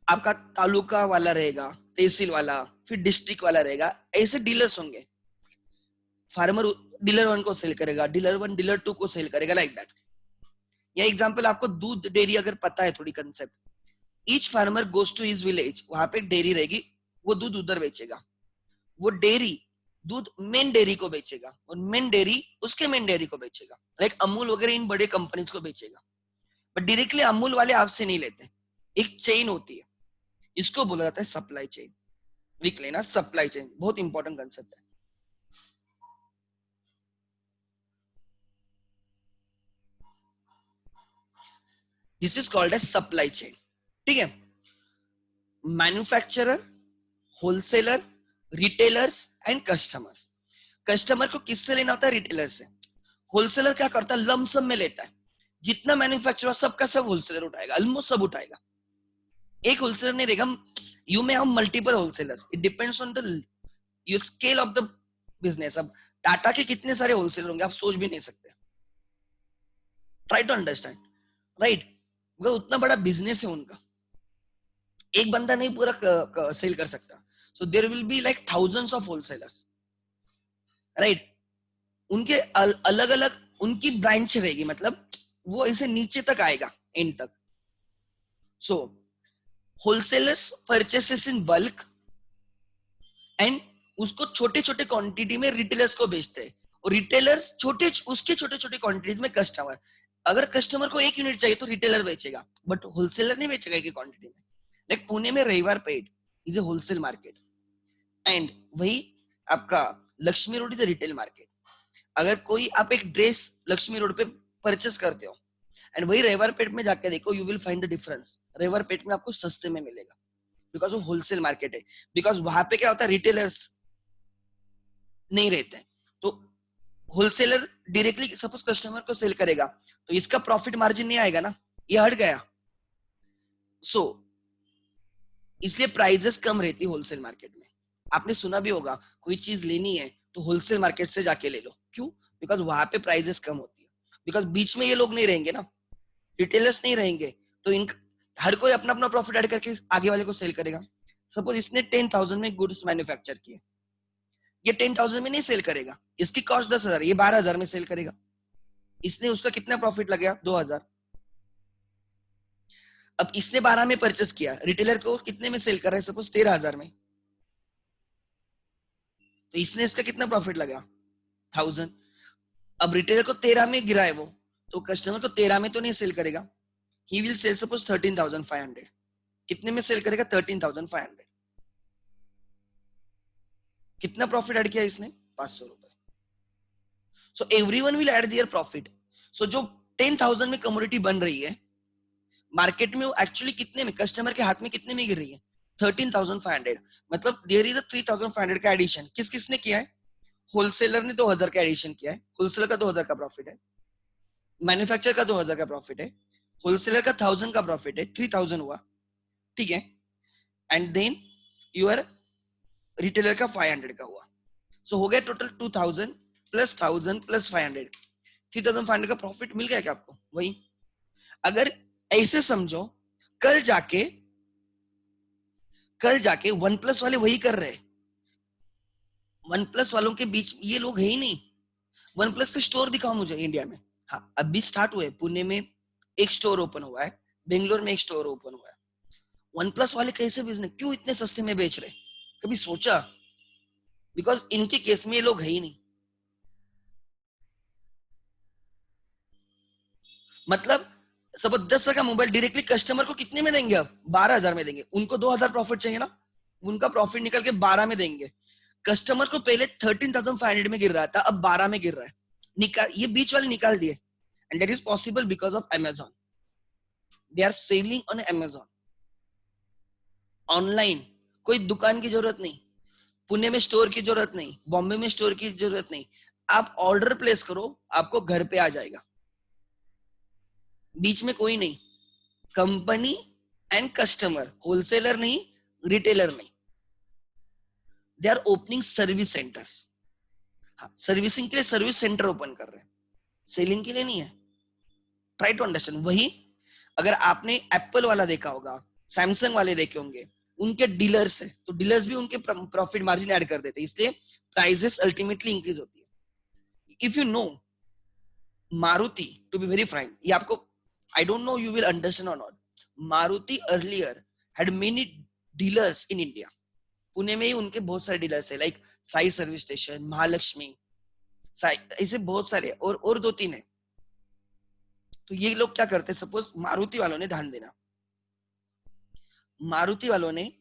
आपका तालुका वाला रहेगा, तहसील वाला, फिर डिस्ट्रिक्ट वाला रहेगा, ऐसे डीलर्स होंगे। फार्मर डीलर 1 को सेल करेगा, डीलर 1 डीलर 2 को सेल करेगा, लाइक दैट। या एग्जांपल आपको दूध डेयरी अगर पता है थोड़ी concept, each farmer goes to his village, वहां पे डेयरी रहेगी, वो दूध उधर बेचेगा, वो डेयरी दूध मेन डेयरी को बेचेगा और मेन डेयरी उसके मेन डेयरी को बेचेगा, लाइक अमूल वगैरह इन बड़े कंपनीज को बेचेगा, बट डायरेक्टली अमूल वाले आपसे नहीं लेते, एक चेन होती है, इसको बोला जाता है सप्लाई चेन। लिख लेना, सप्लाई चेन बहुत इंपॉर्टेंट कंसेप्ट है। This is called as supply chain, ठीक है। Manufacturer, wholesaler, retailers and customers. Customer को किससे लेना होता है? रिटेलर से। होलसेलर क्या करता है? लमसम में लेता है, जितना मैन्युफैक्चरर सबका सब होलसेलर उठाएगा, ऑलमोस्ट सब उठाएगा, एक होलसेलर नहीं रहेगा। You may have multiple wholesalers, it depends on the your scale of the business. अब टाटा के कितने सारे होलसेलर होंगे आप सोच भी नहीं सकते, ट्राई टू अंडरस्टैंड, राइट, उतना बड़ा बिजनेस है उनका, एक बंदा नहीं पूरा सेल कर सकता। So there will be like thousands of wholesalers, right, उनके अलग अलग उनकी ब्रांच रहेगी, मतलब वो ऐसे नीचे तक आएगा, एंड तक। So wholesalers purchases in bulk and उसको छोटे छोटे क्वांटिटी में रिटेलर्स को बेचते हैं, और रिटेलर्स उसके छोटे छोटे क्वांटिटीज में कस्टमर। अगर कस्टमर को 1 यूनिट चाहिए तो रिटेलर बेचेगा, बट होलसेलर नहीं बेचेगा एक क्वांटिटी में। लाइक पुणे में Raviwar Peth is a wholesale market, and वही आपका Laxmi road is a retail market. अगर कोई आप एक ड्रेस लक्ष्मी रोड पे परचेस करते हो एंड वही रविवार पेट में जाकर देखो, you will find the difference, Raviwar Peth में आपको सस्ते में मिलेगा, बिकॉज वो होलसेल मार्केट है। बिकॉज वहां पे क्या होता है, रिटेलर्स नहीं रहते हैं, तो होलसेलर डायरेक्टली सपोज कस्टमर को सेल करेगा तो इसका प्रॉफिट मार्जिन नहीं आएगा ना, ये हट गया। सो इसलिए प्राइजेस कम रहती है होलसेल मार्केट में। आपने सुना भी होगा, कोई चीज लेनी है तो होलसेल मार्केट से जाके ले लो, क्यों? बिकॉज वहां पे प्राइजेस कम होती है, बिकॉज बीच में ये लोग नहीं रहेंगे ना, रिटेलर्स नहीं रहेंगे, तो इन हर कोई अपना अपना प्रॉफिट ऐड करके आगे वाले को सेल करेगा। सपोज इसने 10,000 में गुड्स मैन्युफैक्चर किए, ये 10,000 में नहीं सेल करेगा, इसकी कॉस्ट 10,000, ये 12,000 में सेल करेगा, इसने उसका कितना प्रॉफिट लग गया? 2,000। अब इसने 12 में परचेस किया, रिटेलर को कितने में सेल कर रहा है? सपोज 13,000 में, तो इसने इसका कितना प्रॉफिट लगा? 1,000। अब रिटेलर को 13 में गिरा है वो, तो कस्टमर को 13 में तो नहीं सेल करेगा, ही विल सेल सपोज 13,500। कितने में सेल करेगा? 13,500। कितना प्रॉफिट ऐड किया इसने? 500 रुपए। So everyone will add their profit. So जो 10,000 में कमोडिटी बन रही है मार्केट में, वो एक्चुअली कितने में, कस्टमर के हाथ में कितने में गिर रही है? 13,500। मतलब देयर इज अ 3,500 का एडिशन। किस किसने किया है? होलसेलर ने 2,000 का एडिशन किया है, होलसेलर का 2,000 का प्रॉफिट है, मैन्युफैक्चर का 2,000 का प्रॉफिट है, होलसेलर का 1,000 का प्रॉफिट है, 3,000 हुआ, ठीक है। एंड देन यूर रिटेलर का 500 का हुआ. सो हो गया टोटल 2000 प्लस 1000 प्लस 500, 3500 का प्रॉफिट मिल गया क्या आपको? वही. अगर ऐसे समझो, कल जाके वन प्लस वाले वही कर रहे हैं. वन प्लस वालों के बीच ये लोग है ही नहीं. वन प्लस के स्टोर दिखाओ मुझे इंडिया में. हाँ, अभी स्टार्ट हुए. पुणे में एक स्टोर ओपन हुआ है, बेंगलोर में एक स्टोर ओपन हुआ है. वन प्लस वाले कैसे बिजनेस, क्यों इतने सस्ते में बेच रहे? कभी सोचा? बिकॉज इनके केस में ये लोग है ही नहीं. मतलब सब 10 का मोबाइल डायरेक्टली कस्टमर को कितने में देंगे? अब 12,000 में देंगे. उनको 2,000 प्रॉफिट चाहिए ना, उनका प्रॉफिट निकल के 12 में देंगे. कस्टमर को पहले 13,500 में गिर रहा था, अब 12 में गिर रहा है. निकाल, ये बीच वाले निकाल दिए. And that is possible because of Amazon. They are selling on Amazon online. कोई दुकान की जरूरत नहीं, पुणे में स्टोर की जरूरत नहीं, बॉम्बे में स्टोर की जरूरत नहीं. आप ऑर्डर प्लेस करो, आपको घर पे आ जाएगा. बीच में कोई नहीं. कंपनी एंड कस्टमर, होलसेलर नहीं, रिटेलर नहीं. They are opening service centers. हाँ, सर्विसिंग के लिए सर्विस सेंटर ओपन कर रहे हैं, सेलिंग के लिए नहीं है. Try to understand. वही अगर आपने एप्पल वाला देखा होगा, सैमसंग वाले देखे होंगे, उनके डीलर्स है, तो डीलर्स भी उनके प्रॉफिट मार्जिन ऐड कर देते हैं, इसलिए प्राइसेस अल्टीमेटली इंक्रीज होती है. If you know Maruti, to be very frank, ये आपको, I don't know you will understand और not. Maruti earlier had many dealers in India. Pune में ही उनके बहुत सारे डीलर्स है, like Sai service station, Mahalaxmi, Sai, ऐसे बहुत सारे और 2-3 है. तो ये लोग क्या करते हैं, सपोज मारुति वालों ने, ध्यान देना, मारुति वालों ने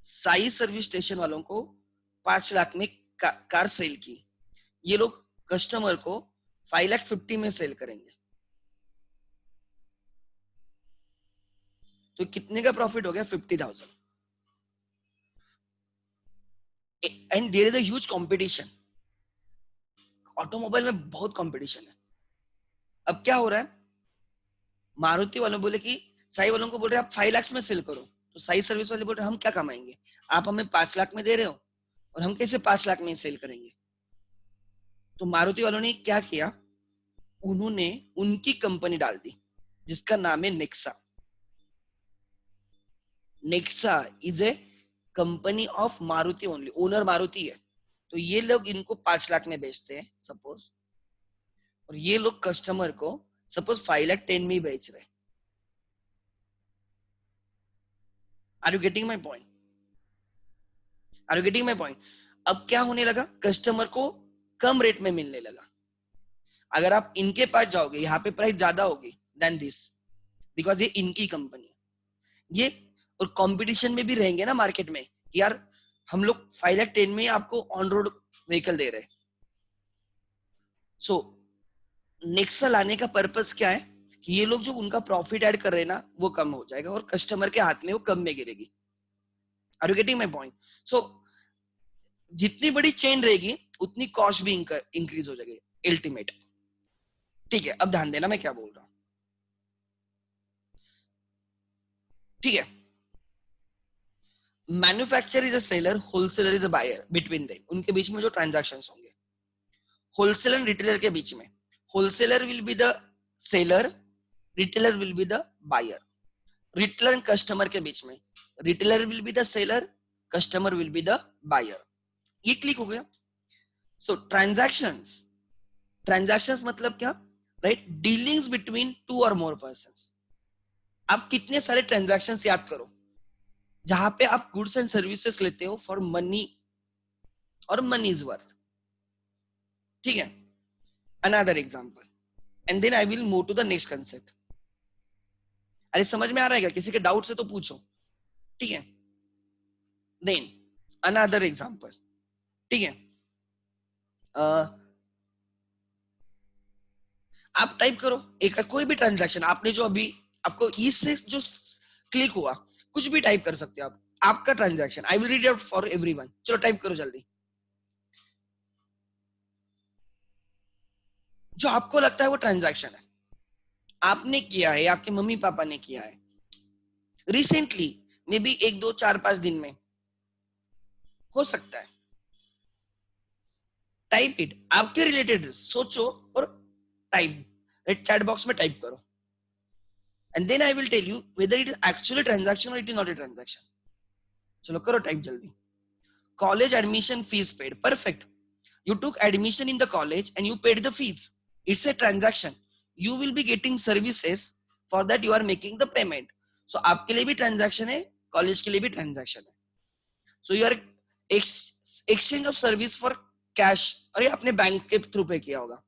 साई सर्विस स्टेशन वालों को 5 लाख में कार सेल की. ये लोग कस्टमर को 5,50,000 में सेल करेंगे. तो कितने का प्रॉफिट हो गया? 50,000. And there is a huge competition. Automobile में बहुत कंपटीशन है. अब क्या हो रहा है, मारुति वालों बोले कि साई वालों को बोल रहे हैं आप 5 लाख में सेल करो. तो साई सर्विस वाले बोल रहे हैं हम क्या कमाएंगे, आप हमें 5 लाख में दे रहे हो और हम कैसे 5 लाख में सेल करेंगे. तो मारुति वालों ने क्या किया, उन्होंने उनकी कंपनी डाल दी जिसका नाम है Nexa. Nexa is a company of Maruti only, owner Maruti है. तो ये लोग इनको 5 लाख में बेचते हैं सपोज, और ये लोग कस्टमर को सपोज 5,10,000 में ही बेच रहे. Are you getting my point? Are you getting my point? अब क्या होने लगा, कस्टमर को कम रेट में मिलने लगा. अगर आप इनके पास जाओगे, यहाँ पे प्राइस ज्यादा होगी देन दिस, बिकॉज ये इनकी कंपनी है. ये और कंपटीशन में भी रहेंगे ना मार्केट में, यार हम लोग 5,10,000 में आपको ऑन रोड व्हीकल दे रहे हैं. सो नेक्सा लाने का पर्पस क्या है कि ये लोग जो उनका प्रॉफिट ऐड कर रहे हैं ना, वो कम हो जाएगा और कस्टमर के हाथ में वो कम में गिरेगी. Are you getting my point? So जितनी बड़ी चेन रहेगी उतनी कॉस्ट भी इंक्रीज हो जाएगी अल्टीमेट. ठीक है, अब ध्यान देना मैं क्या बोल रहा हूं. ठीक है, manufacturer is a seller, wholesaler is a buyer. Between them, उनके बीच में जो ट्रांजैक्शन होंगे, होलसेलर एंड रिटेलर के बीच में, wholesaler will be the seller, retailer will be the buyer. Retailer and customer के बीच में, retailer will be the seller, customer will be the buyer. ये क्लिक हो गया. सो ट्रांजैक्शंस, ट्रांजैक्शंस मतलब क्या, राइट, डीलिंग्स बिटवीन 2 और मोर पर्संस. आप कितने सारे ट्रांजैक्शंस याद करो जहां पे आप गुड्स एंड सर्विसेज लेते हो फॉर मनी और मनी इज वर्थ. ठीक है, another example and then I will move to the next concept. अरे समझ में आ रहा है क्या? किसी के डाउट से तो पूछो. ठीक है, देन अनदर एग्जांपल. ठीक है, आप टाइप करो एक कोई भी ट्रांजैक्शन, आपने जो अभी आपको इससे जो क्लिक हुआ, कुछ भी टाइप कर सकते हो आप, आपका transaction. I will read out for everyone. चलो टाइप करो जल्दी, जो आपको लगता है वो ट्रांजैक्शन है, आपने किया है, आपके मम्मी पापा ने किया है. रिसेंटली मे बी 1 2 4 5 दिन में हो सकता है. टाइप इट, आपके रिलेटेड सोचो और टाइप चैट बॉक्स में टाइप करो, and then I will tell you whether it is actually transaction और it is not a transaction. चलो करो टाइप जल्दी. College admission fees paid, perfect. You took admission in the college and you paid the fees. It's a transaction. You will be getting services, for that you are making the payment. So आपके लिए भी transaction है, college के लिए भी transaction है. So you are exchange of service for cash. अरे आपने बैंक के थ्रू पे किया होगा.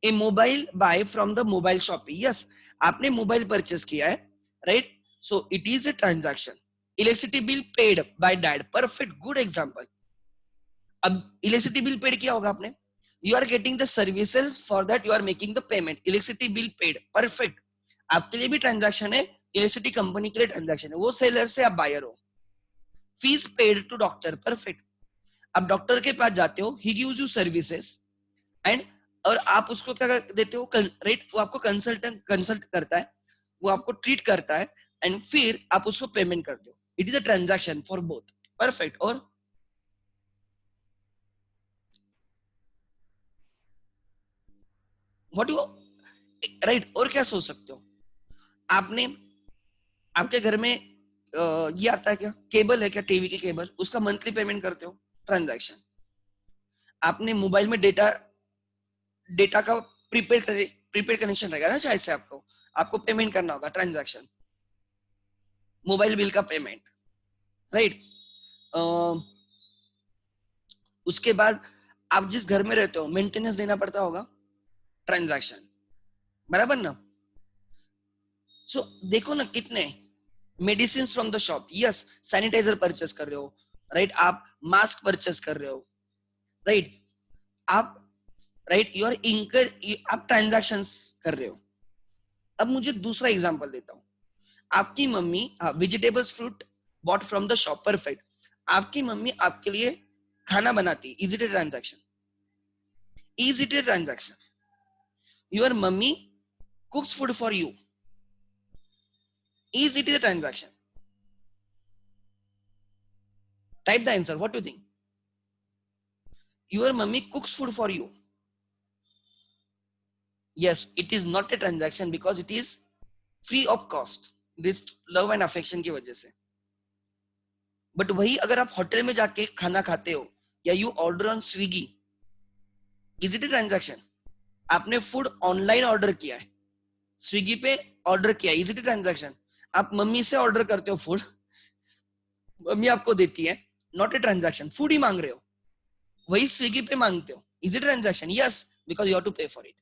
A mobile buy from the mobile shop. Yes, आपने मोबाइल परचेस किया है, right? So it is a transaction. Electricity bill paid by dad. Perfect, good example. अब इलेक्ट्रिसिटी बिल पेड किया होगा आपने, you are getting the services, for that you are making the payment. Electricity bill paid, perfect. आपके लिए भी ट्रांजैक्शन है, इलेक्ट्रिसिटी कंपनी के लिए ट्रांजैक्शन है, वो सेलर से आप बायर हो. Fees paid to doctor, perfect. आप डॉक्टर के पास जाते हो, he gives you services and, और आप उसको क्या देते हो, राइट, वो आपको कंसल्ट करता है, वो आपको ट्रीट करता है, एंड फिर आप उसको पेमेंट करते हो. It is a transaction for both, perfect. और व्हाट यू, राइट, और क्या सोच सकते हो. आपने, आपके घर में ये आता है क्या, केबल है क्या, टीवी की केबल, उसका मंथली पेमेंट करते हो, ट्रांजैक्शन. आपने मोबाइल में डेटा डेटा का प्रीपेड कनेक्शन रहेगा ना शायद से, आपको आपको पेमेंट करना होगा, ट्रांजैक्शन. मोबाइल बिल का पेमेंट, राइट. उसके बाद आप जिस घर में रहते हो मेंटेनेंस देना पड़ता होगा, ट्रांजैक्शन, बराबर ना. सो देखो ना कितने medicine from the shop, yes, sanitizer purchase कर रहे हो, राइट, आप मास्क परचेस कर रहे हो, राइट, आप, राइट, यू आर इंकर, आप ट्रांजैक्शन कर रहे हो. अब मुझे दूसरा एग्जांपल देता हूं. आपकी mummy vegetables fruit bought from the shop, perfect. आपकी मम्मी आपके लिए खाना बनाती, is it a transaction, is it a transaction. Your mummy कुक्स food for you, is it a transaction? Type the answer. What do you think? Your mummy cooks food for you. Yes, it is not a transaction because it is free of cost. This love and affection की वजह से. But वही अगर आप होटल में जाके खाना खाते हो, या you order on Swiggy, is it a transaction? आपने फूड ऑनलाइन ऑर्डर किया है, स्विगी पे ऑर्डर किया, इज इट ए ट्रांजैक्शन? आप मम्मी से ऑर्डर करते हो फूड, मम्मी आपको देती है, नॉट ए ट्रांजैक्शन. फूड ही मांग रहे हो, वही स्विगी पे मांगते हो, is it transaction? Yes, because you have to pay for it.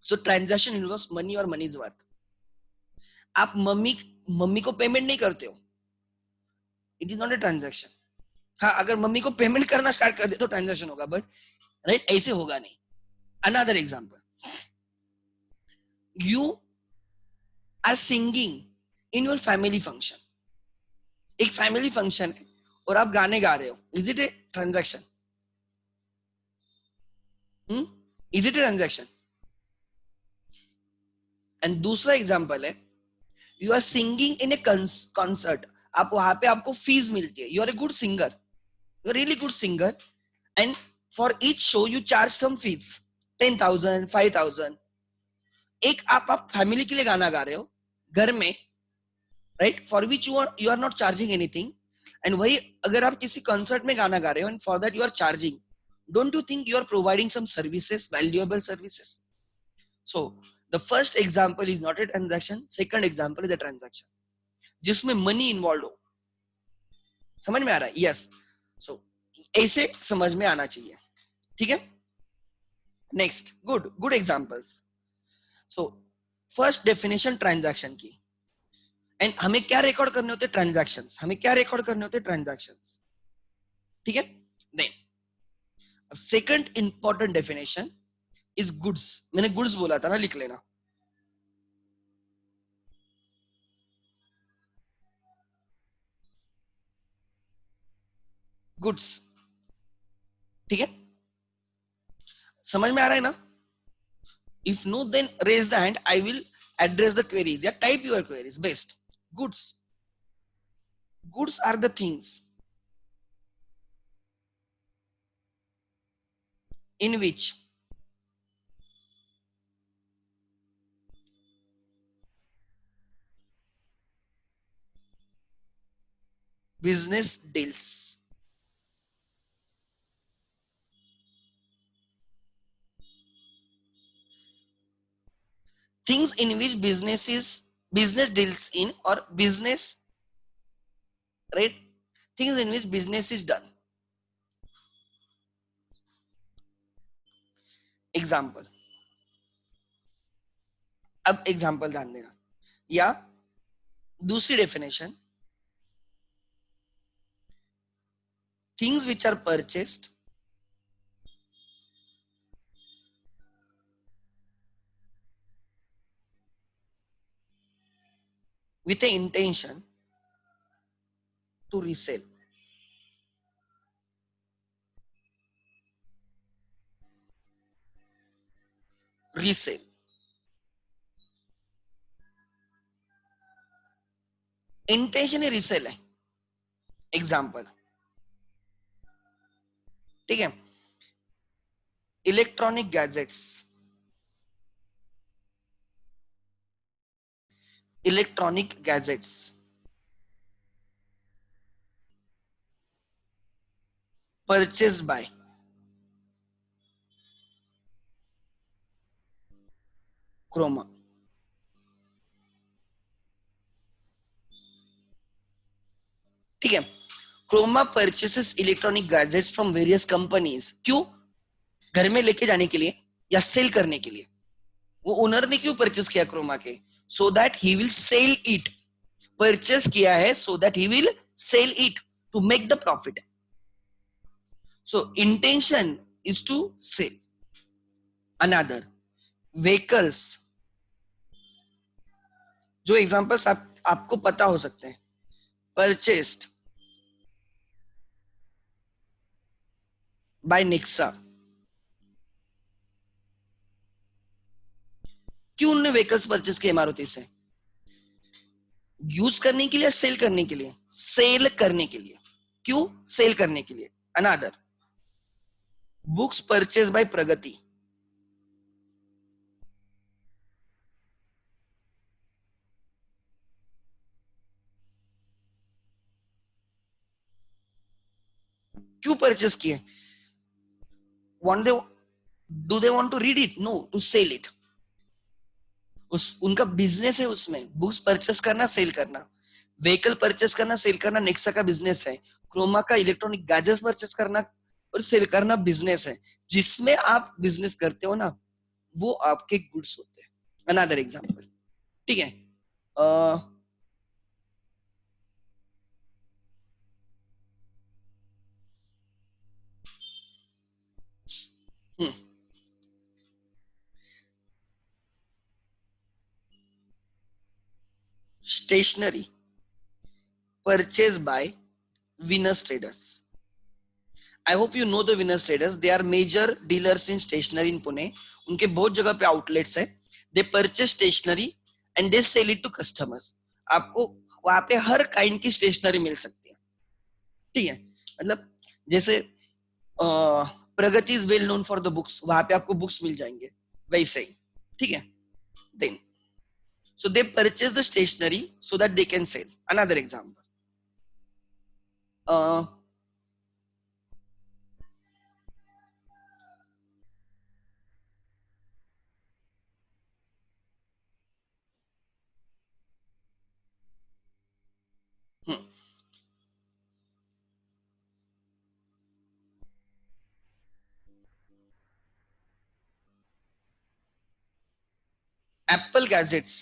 So transaction involves money और मनी इज वर्थ. आप मम्मी को पेमेंट नहीं करते हो, it is not a transaction. हाँ, अगर मम्मी को पेमेंट करना स्टार्ट कर दे तो ट्रांजैक्शन होगा, बट राइट ऐसे होगा नहीं. Another example, you are singing in your family function. एक फैमिली फंक्शन है और आप गाने गा रहे हो, is it a transaction? Is it a transaction? And दूसरा एग्जांपल है, you are singing in a concert. आप वहां पे आपको फीस मिलती है, you are a good singer, you are really good singer, and for each show you charge some fees, 10,000 5,000. एक आप फैमिली के लिए गाना गा रहे हो घर में, right, for which you are not charging anything. And वही अगर आप किसी कॉन्सर्ट में गाना गा रहे हो and for that you are charging, don't you think you are providing some services, valuable services? So the first example is not a transaction, second example is a transaction जिसमें मनी इन्वॉल्व हो. समझ में आ रहा है? यस. सो ऐसे समझ में आना चाहिए, ठीक है. Next, good examples. So first definition transaction की, एंड हमें क्या रिकॉर्ड करने होते? ट्रांजैक्शंस. हमें क्या रिकॉर्ड करने होते? ट्रांजैक्शंस, ठीक है. Then second important definition is goods. मैंने गुड्स बोला था ना, लिख लेना. गुड्स, ठीक है. समझ में आ रहा है ना? If no then raise the hand, I will address the queries या type your queries. Best. Goods, Goods are the things in which business deals. Things in which business deals in, or business, right? Things in which business is done. Example. अब एग्जाम्पल ध्यान देना, या दूसरी definition, things which are purchased with an intention to resell. Resell. Intention ही रिसेल है. एग्जाम्पल, ठीक है, electronic gadgets, electronic gadgets purchased by Croma. ठीक है, Croma purchases electronic gadgets from various companies. क्यों? घर में लेके जाने के लिए या सेल करने के लिए. वो ओनर ने क्यों परचेस किया क्रोमा के? So that he will sell it. Purchase किया है so that he will sell it to make the profit. So intention is to sell. Another, vehicles. जो एग्जांपल्स आपको पता हो सकते हैं. Purchased by Nexa. क्यों उन्होंने व्हीकल्स परचेस किए मारुति से? यूज करने के लिए, सेल करने के लिए? सेल करने के लिए. क्यों? सेल करने के लिए. अनदर, बुक्स परचेस बाय प्रगति. क्यों परचेस किए? Want they, do they want to read it? No, to sell it. उनका बिजनेस है उसमें, बुक्स परचेस करना, सेल करना. व्हीकल परचेस करना, सेल करना नेक्सा का बिजनेस है. क्रोमा का इलेक्ट्रॉनिक गैजेट्स परचेस करना और सेल करना बिजनेस है. जिसमें आप बिजनेस करते हो ना, वो आपके गुड्स होते हैं. अनदर एग्जांपल, ठीक है, stationery purchase by Venus Traders. I hope you know the Venus Traders. They are major dealers in stationery in Pune. उनके बहुत जगह पे outlets है. They purchase stationery and they sell it to customers. आपको वहां पे हर काइंड की स्टेशनरी मिल सकती है. ठीक है, मतलब जैसे Pragati is well known for the books, वहां पे आपको बुक्स मिल जाएंगे, वैसे ही. ठीक है, then so they purchase the stationery so that they can sell. Another example, Apple gadgets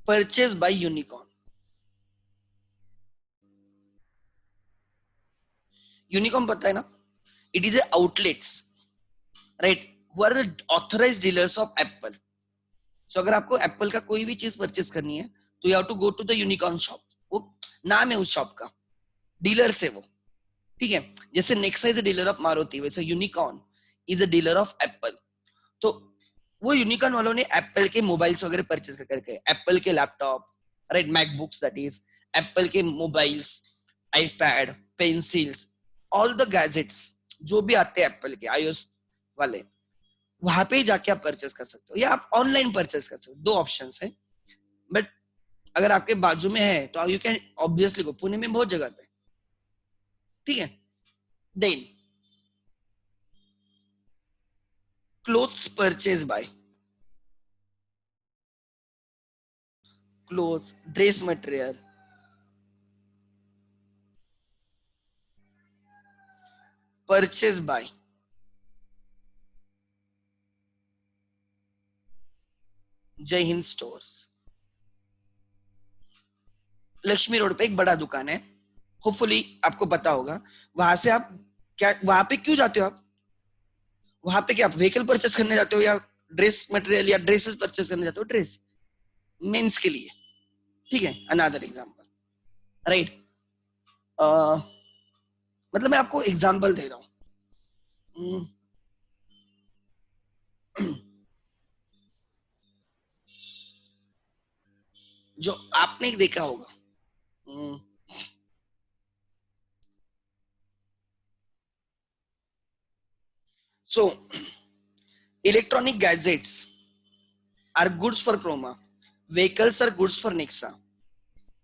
purchased by Unicorn. Unicorn पता है ना? It is a outlets, right, who are the authorized dealers of Apple. So अगर आपको एप्पल का कोई भी चीज परचेस करनी है तो you have to go to the Unicorn shop. वो नाम है उस शॉप का, डीलर से वो. ठीक है, जैसे Nexa is a dealer of Maruti, वैसे Unicorn is a dealer of Apple. तो वो यूनिकॉर्न वालों ने एप्पल के मोबाइल्स वगैरह परचेस करके, एप्पल के laptop, right, MacBooks that is, Apple के mobiles, iPad, pencils, all the gadgets जो भी आते हैं एप्पल के आईओएस वाले, वहां पे ही जाके आप परचेस कर सकते हो, या आप ऑनलाइन परचेस कर सकते हो, दो ऑप्शंस है। बट अगर आपके बाजू में है तो you can obviously go, Pune में बहुत जगह पे, ठीक है। Then clothes purchase by, clothes, dress material, purchase by Jai Hind stores. Lakshmi road पे एक बड़ा दुकान है, होपफुली आपको पता होगा। वहां से आप क्या, वहां पे क्यों जाते हो आप? वहां पे क्या आप व्हीकल परचेस करने जाते हो, या ड्रेस मटेरियल या ड्रेसेस परचेस करने जाते हो? ड्रेस मेंस के लिए, ठीक है। अनदर एग्जांपल, राइट, मतलब मैं आपको एग्जांपल दे रहा हूँ। जो आपने देखा होगा, so electronic gadgets are goods for Croma, vehicles are goods for Nexa,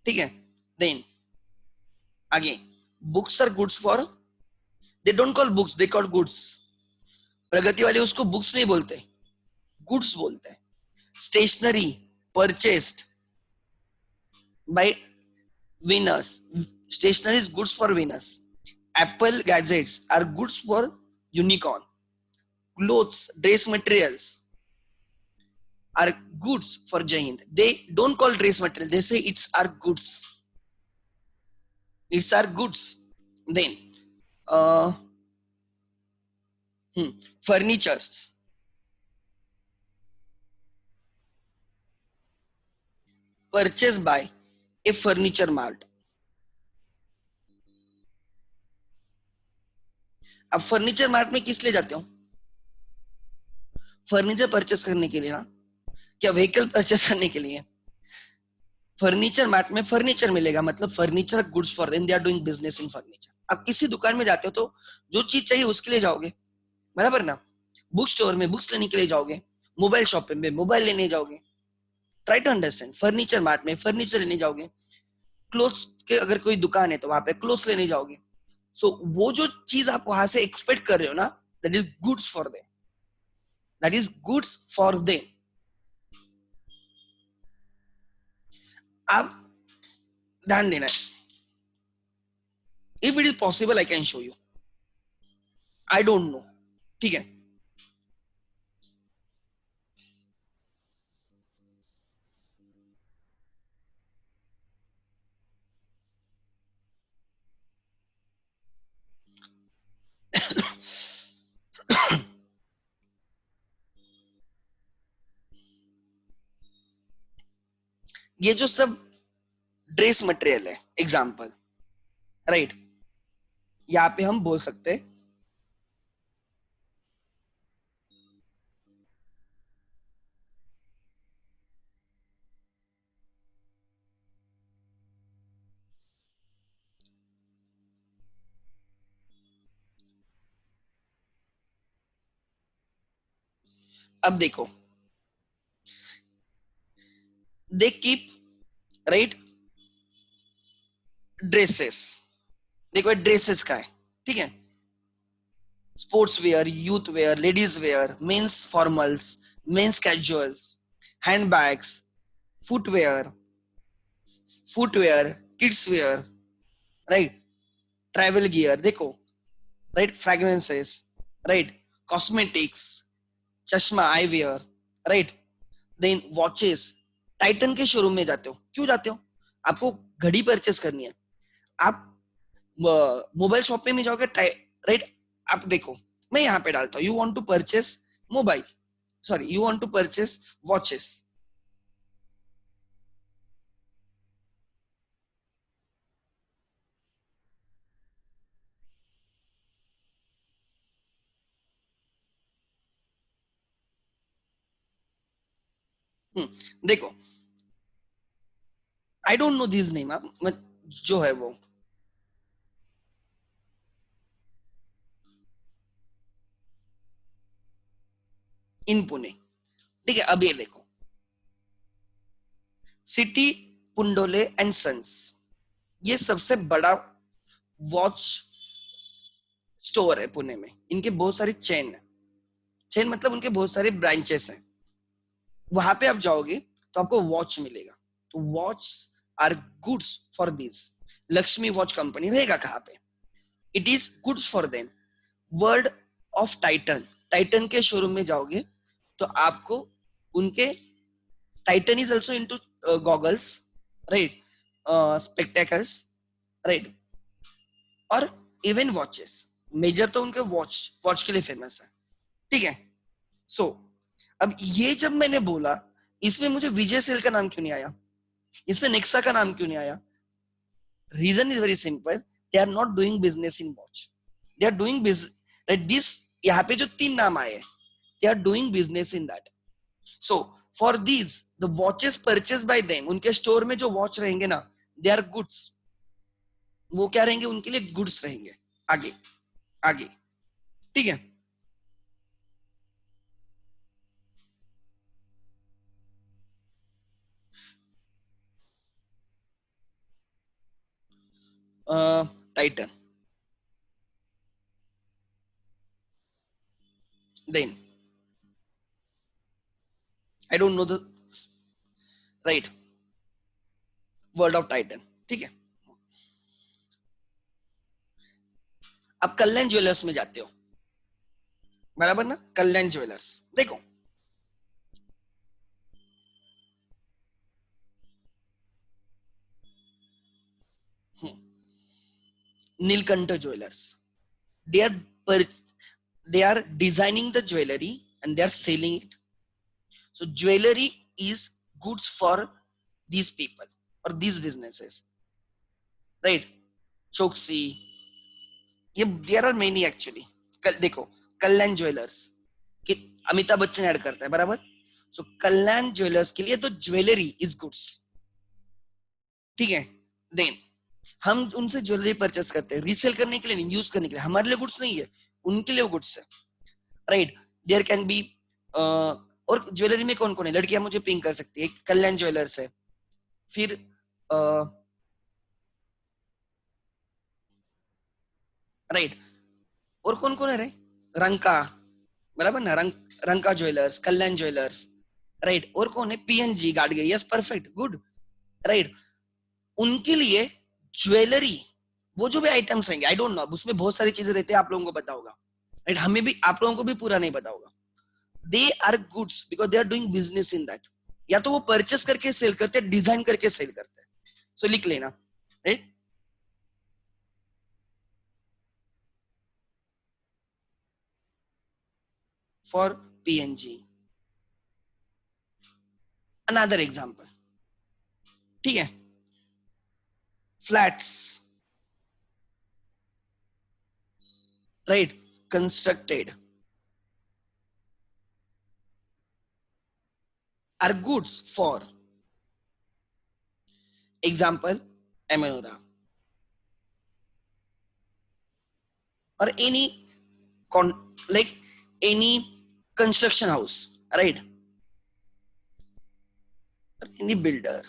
ठीक है। Then again books are goods for, they don't call books, they call goods. Pragati वाले उसको बुक्स नहीं बोलते, गुड्स बोलते हैं। Stationery purchased by Winners, stationery is goods for Winners. Apple gadgets are goods for Unicorn. Clothes, dress materials are goods for Jai Hind. They don't call dress material, they say it's our goods. It's our goods. Then uh, furnitures, purchased by a furniture mart. अब फर्नीचर मार्ट में किस लिए जाते हो? फर्नीचर परचेस करने के लिए ना, क्या व्हीकल परचेस करने के लिए? फर्नीचर मार्ट में फर्नीचर मिलेगा, मतलब furniture goods for them, they are doing business in furniture. आप किसी दुकान में जाते हो तो जो चीज चाहिए उसके लिए जाओगे, बराबर ना? बुक स्टोर में बुक्स लेने के लिए जाओगे, मोबाइल शॉप में मोबाइल लेने जाओगे। Try to understand, furniture mart में फर्नीचर लेने जाओगे, क्लोथ्स के अगर कोई दुकान है तो वहां पे क्लोथ्स लेने जाओगे। सो वो जो चीज आप वहां से एक्सपेक्ट कर रहे हो ना, that is goods for them, that is goods for them. आप ध्यान देना है, if it is possible I can show you, I don't know, ठीक है। ये जो सब ड्रेस मटेरियल है एग्जाम्पल, राइट, यहाँ पे हम बोल सकते हैं अब देखो, दे कीप, राइट, ड्रेसेस, देखो ड्रेसेस का है, ठीक है। Sports wear, youth wear, ladies wear, men's formals, men's casuals, handbags, footwear, footwear, kids wear, right, travel gear, देखो, राइट, फ्रेग्रेंसेस, राइट, कॉस्मेटिक्स, चश्मा, eyewear, right, then watches. Titan के शोरूम में जाते हो, क्यों जाते हो? आपको घड़ी परचेस करनी है, आप मोबाइल शॉप में भी जाओगे, राइट। आप देखो, मैं यहाँ पे डालता हूँ, you want to purchase mobile, sorry, you want to purchase watches. देखो, I don't know this name, जो है वो इन पुणे। ठीक है, अब ये देखो, सिटी पुंडोले एंड सन्स, ये सबसे बड़ा वॉच स्टोर है पुणे में। इनके बहुत सारी चेन है, चेन मतलब उनके बहुत सारे ब्रांचेस हैं। वहां पे आप जाओगे तो आपको वॉच मिलेगा। तो watch are goods for this. Lakshmi watch company रहेगा कहाँ पे? It is goods for them. Word of Titan, Titan के शोरूम में जाओगे तो आपको उनके, Titan is also into goggles, right, spectacles, right, और इवन वॉचेस। मेजर तो उनके वॉच वॉच के लिए फेमस है। ठीक है, सो अब ये जब मैंने बोला, इसमें मुझे विजय सेल का नाम क्यों नहीं आया, इसमें नेक्सा का नाम क्यों नहीं आया? Reason is very simple, they are not doing business in watch, they are doing business this. यहाँ पे जो तीन नाम आए, they are doing business in that. So for these the watches purchase by them, उनके स्टोर में जो वॉच रहेंगे ना, दे आर गुड्स। वो क्या रहेंगे? उनके लिए गुड्स रहेंगे। आगे आगे, ठीक है। Titan, then I don't know the right word of Titan. ठीक है, अब कल्याण ज्वेलर्स में जाते हो, बराबर ना? कल्याण ज्वेलर्स देखो, Neelkanth jewellers, they are they are designing the jewelry and they are selling it. So jewelry is goods for these people or these businesses, right? Choksi, ये देयर आर मेनी एक्चुअली। देखो, कल्याण ज्वेलर्स कि अमिताभ बच्चन ऐड करता है, बराबर। सो कल्याण ज्वेलर्स के लिए तो ज्वेलरी इज गुड्स। ठीक है, देन हम उनसे ज्वेलरी परचेस करते हैं रीसेल करने के लिए, नहीं, यूज करने के लिए। हमारे लिए गुड्स नहीं है, उनके लिए गुड्स है, राइट। देयर कैन बी और ज्वेलरी में कौन कौन है? लड़कियां मुझे पिंक कर सकती है, कल्याण ज्वेलर्स है। फिर राइट, और कौन कौन है रे? रंका, बराबर ना? रंका ज्वेलर्स, कल्याण ज्वेलर्स, राइट। और कौन है? PNG Gadge, yes, perfect, good, right. उनके लिए ज्वेलरी, वो जो भी आइटम्स रहेंगे, आई डोंट नो, उसमें बहुत सारी चीजें रहती है, आप लोगों को पता होगा, राइट। हमें भी, आप लोगों को भी पूरा नहीं पता होगा। They are goods because they are doing business in that. या तो वो परचेस करके सेल करते हैं, डिजाइन करके सेल करते हैं। सो लिख लेना, right, for PNG. Another example, ठीक है, flats, right, constructed are goods for example Amanora or any like any construction house, right, or any builder.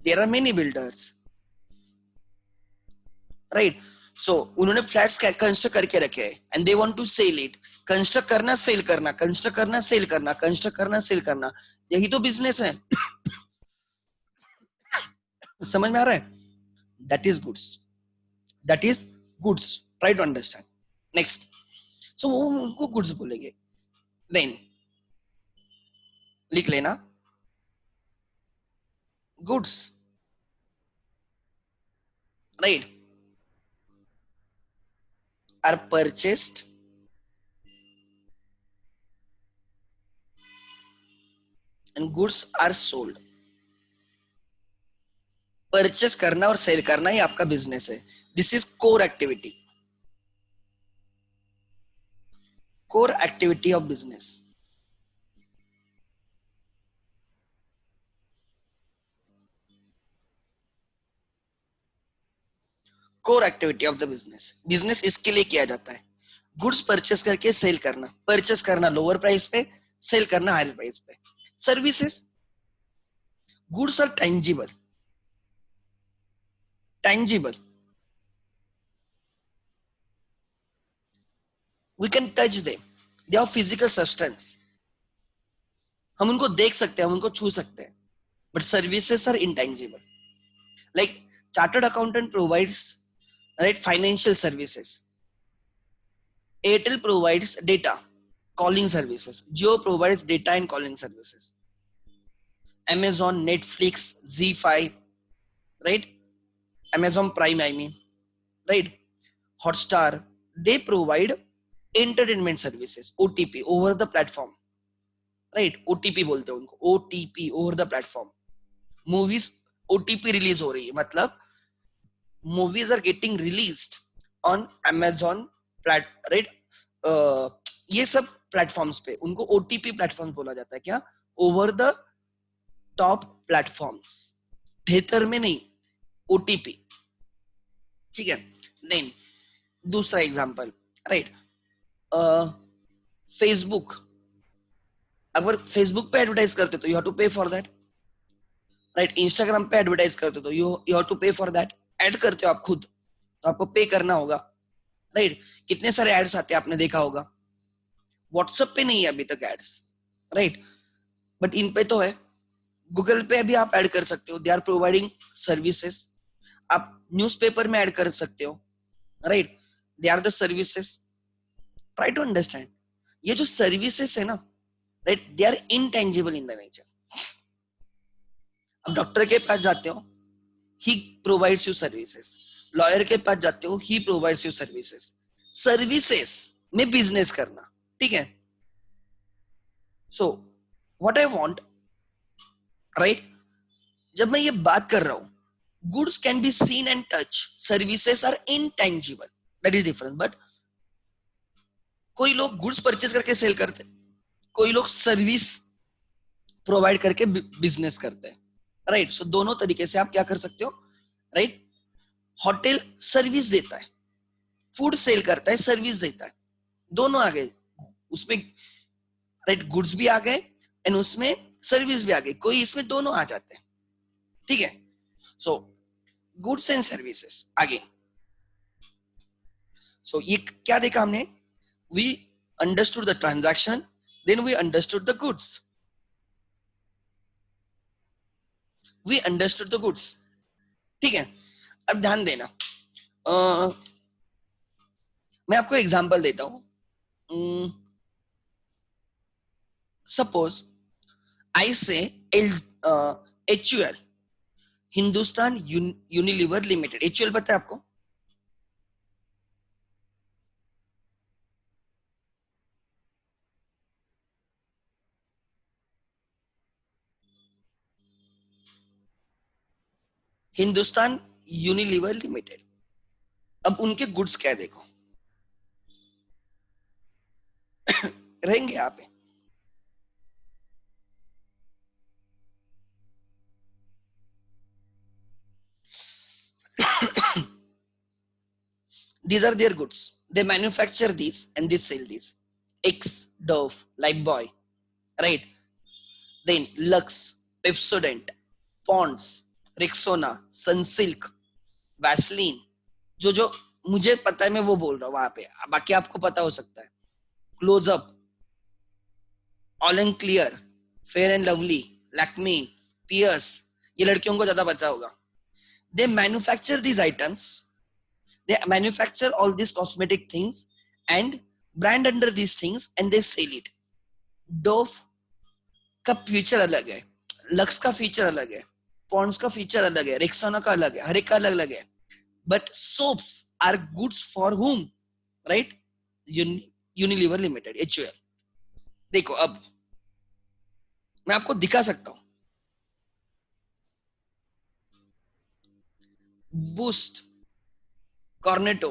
There are many builders, right. So उन्होंने फ्लैट्स कंस्ट्रक्ट करके रखे हैं and they want to sell it. Construct करना, सेल करना, कंस्ट्रक्ट करना, सेल करना, कंस्ट्रक्ट करना, सेल करना, यही तो बिजनेस है। समझ में आ रहा है? That is goods, that is goods, try to understand. Next, so वो उसको गुड्स बोलेंगे। देन लिख लेना, goods, right, are purchased and goods are sold. Purchase करना और सेल करना ही आपका बिजनेस है। This is core activity, core activity of business. Core activity of the business. Business इसके लिए किया जाता है, गुड्स परचेस करके सेल करना, परचेस करना लोअर प्राइस पे, सेल करना हायर प्राइस पे. Services, goods are tangible, tangible, we can touch them, they are physical substance, हम उनको देख सकते हैं, हम उनको छू सकते हैं. But services are intangible. Like chartered accountant provides, right, financial services. Airtel provides data calling services. Jio provides data and calling services. Amazon, Netflix, Z5, right? Amazon Prime, I mean, right? Hotstar, they provide entertainment services, OTP, over the platform, right? OTP बोलते हैं उनको, OTP, over the platform. Movies OTP release हो रही है, मतलब movies are getting released on Amazon right? ये सब प्लेटफॉर्म्स पे उनको OTP प्लेटफॉर्म्स बोला जाता है. क्या? Over the top platforms, theatre में नहीं, OTP. ठीक है. देन दूसरा एग्जांपल, राइट, फेसबुक. अगर फेसबुक पे एडवर्टाइज करते तो you have to pay for that, right. Instagram पे एडवर्टाइज करते तो you have to pay for that. Add करते हो आप खुद तो आपको पे करना होगा, राइट. कितने सारे एड्स आते हैं आपने देखा होगा. व्हाट्सएप पे नहीं है अभी तक एड्स, राइट, बट इन पे तो है. गूगल पे भी आप ऐड कर सकते हो, दे आर प्रोवाइडिंग सर्विसेज. आप न्यूज़पेपर में ऐड कर सकते हो, right, they are the services. Try to understand, ये जो सर्विसेज है ना, right, they are intangible in the nature. अब डॉक्टर के पास जाते हो, he provides you services. Lawyer के पास जाते हो, he provides you services. Services में बिजनेस करना, ठीक है. So what I want, right, जब मैं ये बात कर रहा हूं, goods can be seen and touch, services are intangible, that is difference. But कोई लोग गुड्स परचेज करके सेल करते, कोई लोग सर्विस प्रोवाइड करके बिजनेस करते हैं, राइट. सो दोनों तरीके से आप क्या कर सकते हो, राइट. होटल सर्विस देता है, फूड सेल करता है, सर्विस देता है, दोनों आ गए उसमें, राइट. गुड्स भी आ गए एंड उसमें सर्विस भी आ गई, कोई इसमें दोनों आ जाते हैं, ठीक है. So goods and services. आगे सो ये क्या देखा हमने, we understood the transaction, then we understood the goods, we understood the goods, ठीक है. अब ध्यान देना, मैं आपको एग्जांपल देता हूं. सपोज आई से HUL, Hindustan Unilever limited. HUL पता है आपको? Hindustan Unilever limited. अब उनके गुड्स क्या है देखो, रहेंगे यहाँ पे. These are their goods. They manufacture these and they sell these. X, Dove, Lifebuoy, right? Then Lux, Pepsodent, Ponds, Rexona, Sunsilk, Vaseline. जो जो मुझे पता है मैं वो बोल रहा हूँ वहां पे, बाकी आपको पता हो सकता है. Closeup, all and Clear, Fair and Lovely, Lakme, Pears, ये लड़कियों को ज्यादा पता होगा. They manufacture these items, they manufacture all these cosmetic things and brand under these things and they sell it. Dove का फीचर अलग है, लक्स का फीचर अलग है, पॉन्ड्स का फीचर अलग है, रेक्सोना का अलग है, हर एक का अलग अलग है. But soaps are goods for whom, right? Unilever limited, HUL. देखो अब मैं आपको दिखा सकता हूं, बूस्ट, कॉर्नेटो,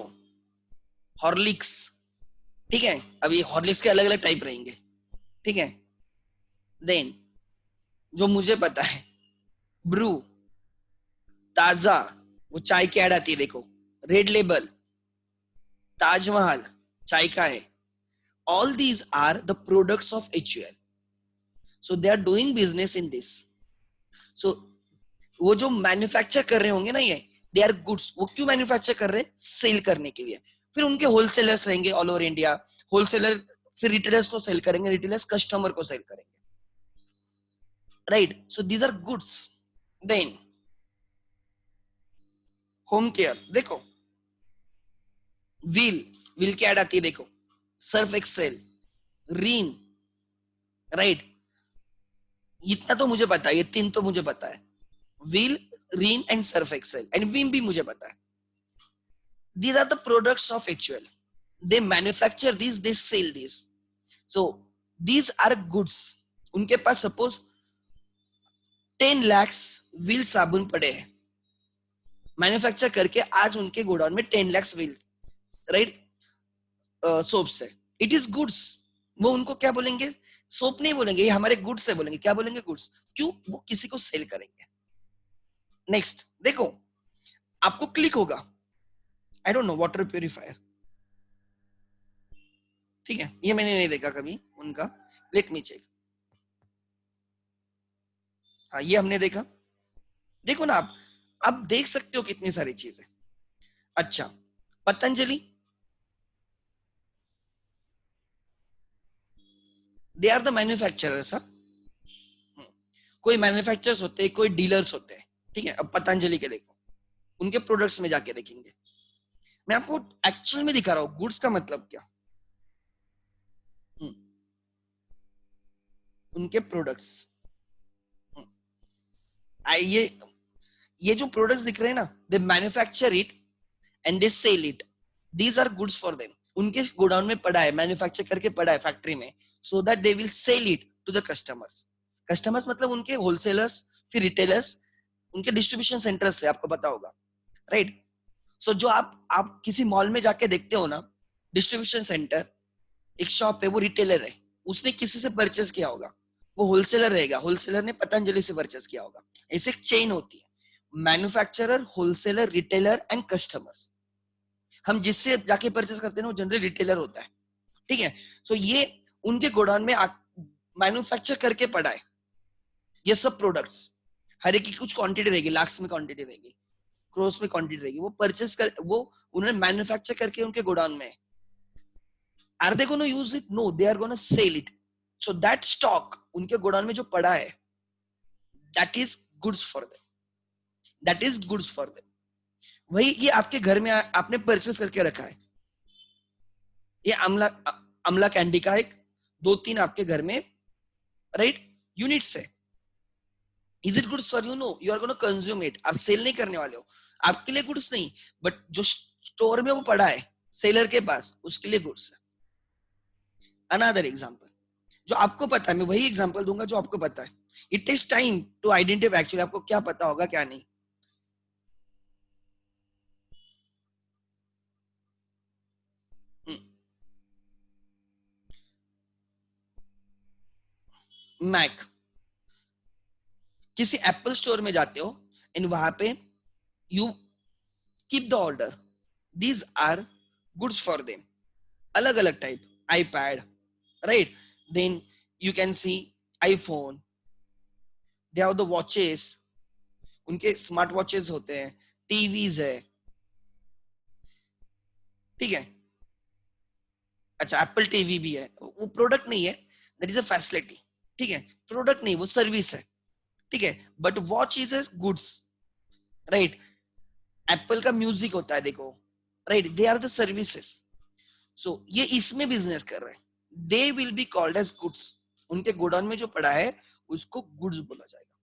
हॉर्लिक्स, ठीक है. अभी हॉर्लिक्स के अलग अलग टाइप रहेंगे, ठीक है. देन जो मुझे पता है, ब्रू, ताजा, वो चाय की ऐड आती है देखो, रेड लेबल, ताजमहल चाय का है, all these are the products of HUL. So they are doing business in this. So वो जो मैन्युफैक्चर कर रहे होंगे ना, ये दे आर गुड्स, वो क्यों मैन्युफैक्चर कर रहे हैं? सेल करने के लिए। फिर उनके होलसेलर्स रहेंगे ऑल ओवर इंडिया, होलसेलर फिर रिटेलर्स को सेल करेंगे, रिटेलर्स कस्टमर को सेल करेंगे, right? So these are goods. Then home care देखो, व्हील, व्हील की एड आती है देखो, सर्फ एक्सेल, रीन, राइट? इतना तो मुझे पता है, ये तीन तो मुझे पता है, Wheel, Rin and Surf Excel, and Vim भी मुझे पता है। These are the products of HUL. They manufacture these, they sell these. So these are goods. उनके पास सपोज 10 lakhs व्हील साबुन पड़े हैं, मैन्युफैक्चर करके आज उनके गोडाउन में 10 lakhs व्हील, राइट, सोप्स है। It is goods. वो उनको क्या बोलेंगे? सोप नहीं बोलेंगे, ये हमारे गुड्स से बोलेंगे। क्या बोलेंगे? गुड्स। क्यों? वो किसी को सेल करेंगे। नेक्स्ट देखो, आपको क्लिक होगा, आई डोंट नो, वाटर प्यूरिफायर, ठीक है, ये मैंने नहीं देखा कभी उनका, लेट मी चेक। हाँ, ये हमने देखा। देखो ना आप देख सकते हो कितनी सारी चीजें। अच्छा, Patanjali, they are the manufacturers. कोई मैन्युफैक्चरर्स होते हैं, कोई डीलर्स होते हैं, ठीक है। अब पतंजलि के देखो, उनके प्रोडक्ट्स में जाके देखेंगे। मैं आपको एक्चुअल में दिखा रहा हूँ गुड्स का मतलब क्या। उनके प्रोडक्ट्स, ये जो प्रोडक्ट्स दिख रहे हैं ना, they manufacture it and they sell it, these are goods for them. उनके गोडाउन में पड़ा है, मैन्युफैक्चर करके पड़ा है फैक्ट्री में, so that they will sell it to the customers. Customers मतलब उनके होलसेलर्स, फिर रिटेलर्स, उनके डिस्ट्रीब्यूशन सेंटर्स से, आपको पता होगा, राइट? सो जो आप किसी मॉल में जाके देखते हो ना, डिस्ट्रीब्यूशन सेंटर, एक शॉप है, वो रिटेलर है, उसने किसी से परचेस किया होगा, वो होलसेलर रहेगा, होलसेलर ने पतंजलि से परचेस किया होगा। ऐसे एक चेन होती है, manufacturer, wholesaler, retailer and customers. हम जिससे जाके परचेस करते हैं वो जनरली रिटेलर होता है, ठीक है। सो ये उनके गोडाउन में मैन्युफैक्चर करके पड़ा है ये सब प्रोडक्ट्स। हर एक की कुछ क्वांटिटी रहेगी, लाख्स में क्वांटिटी रहेगी, क्रोस में क्वांटिटी रहेगी, वो परचेस कर, वो उन्होंने मैन्युफैक्चर करके उनके गोडाउन में। Are they gonna use it? No, they are gonna sell it. So that stock उनके गोडाउन में जो पड़ा है, that is goods for them, that is goods for them. वही ये आपके घर में आपने परचेस करके रखा है, ये अमला, अमला कैंडी का एक 2-3 आपके घर में, राइट, यूनिट्स है। Is it goods for you? No, you are gonna consume it. आप सेल नहीं करने वाले हो, आपके लिए गुड्स नहीं, बट जो स्टोर में वो पड़ा है सेलर के पास, उसके लिए गुड्स है। अनदर एग्जांपल जो आपको पता है, मैं वही एग्जांपल दूंगा जो आपको पता है। It takes time to identify actually आपको क्या पता होगा क्या नहीं। मैक, किसी एप्पल स्टोर में जाते हो एंड वहां पे you keep the order, these are goods for them. अलग अलग type, iPad, right, then you can see iPhone, they have the watches, उनके स्मार्ट वॉचेस होते हैं, टीवीज है, ठीक है। अच्छा, एप्पल टीवी भी है, वो प्रोडक्ट नहीं है, दैट इज अ फैसिलिटी, ठीक है, प्रोडक्ट नहीं, वो सर्विस है, ठीक है, but watch is a goods, right. Apple का म्यूजिक होता है देखो, right, they are the services. So ये इसमें बिजनेस कर रहे हैं, they will be called as goods. उनके गोडाउन में जो पड़ा है उसको गुड्स बोला जाएगा,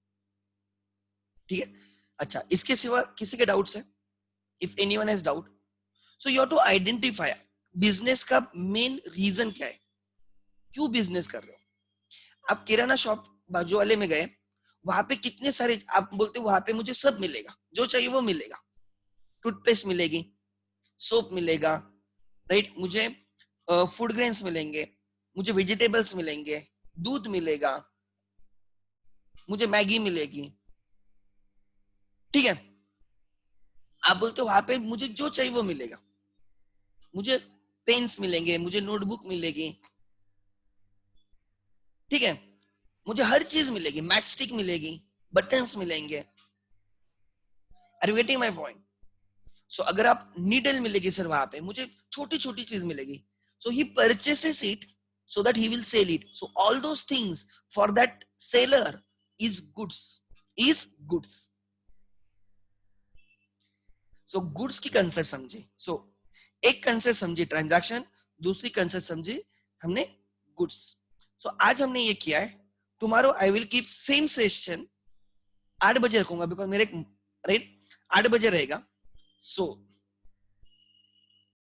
ठीक है। अच्छा, इसके सिवा किसी के डाउट्स है? If anyone has doubt, so you have to identify business का मेन रीजन क्या है, क्यों बिजनेस कर रहे हो। आप किराना शॉप बाजू वाले में गए, वहां पे कितने सारे, आप बोलते हो वहां पे मुझे सब मिलेगा, जो चाहिए वो मिलेगा, टूथपेस्ट मिलेगी, सोप मिलेगा, राइट, मुझे फूड ग्रेन्स मिलेंगे, मुझे वेजिटेबल्स मिलेंगे, दूध मिलेगा, मुझे मैगी मिलेगी, ठीक है। आप बोलते हो वहां पे मुझे जो चाहिए वो मिलेगा, मुझे पेन्स मिलेंगे, मुझे नोटबुक मिलेगी, ठीक है, मुझे हर चीज मिलेगी, मैच स्टिक मिलेगी, बटन्स मिलेंगे। Are you getting my point? So अगर आप नीडल मिलेगी सर वहां पे, मुझे छोटी छोटी चीज मिलेगी, so he purchases it so that he will sell it. So all those things for that seller is goods, is goods. So goods की कंसेप्ट समझी। so एक कंसेप्ट समझी ट्रांजैक्शन, दूसरी कंसेप्ट समझी हमने गुड्स। so आज हमने ये किया है। Tomorrow I will keep same session, 8 बजे रखूंगा बिकॉज मेरे राइट 8 बजे रहेगा। सो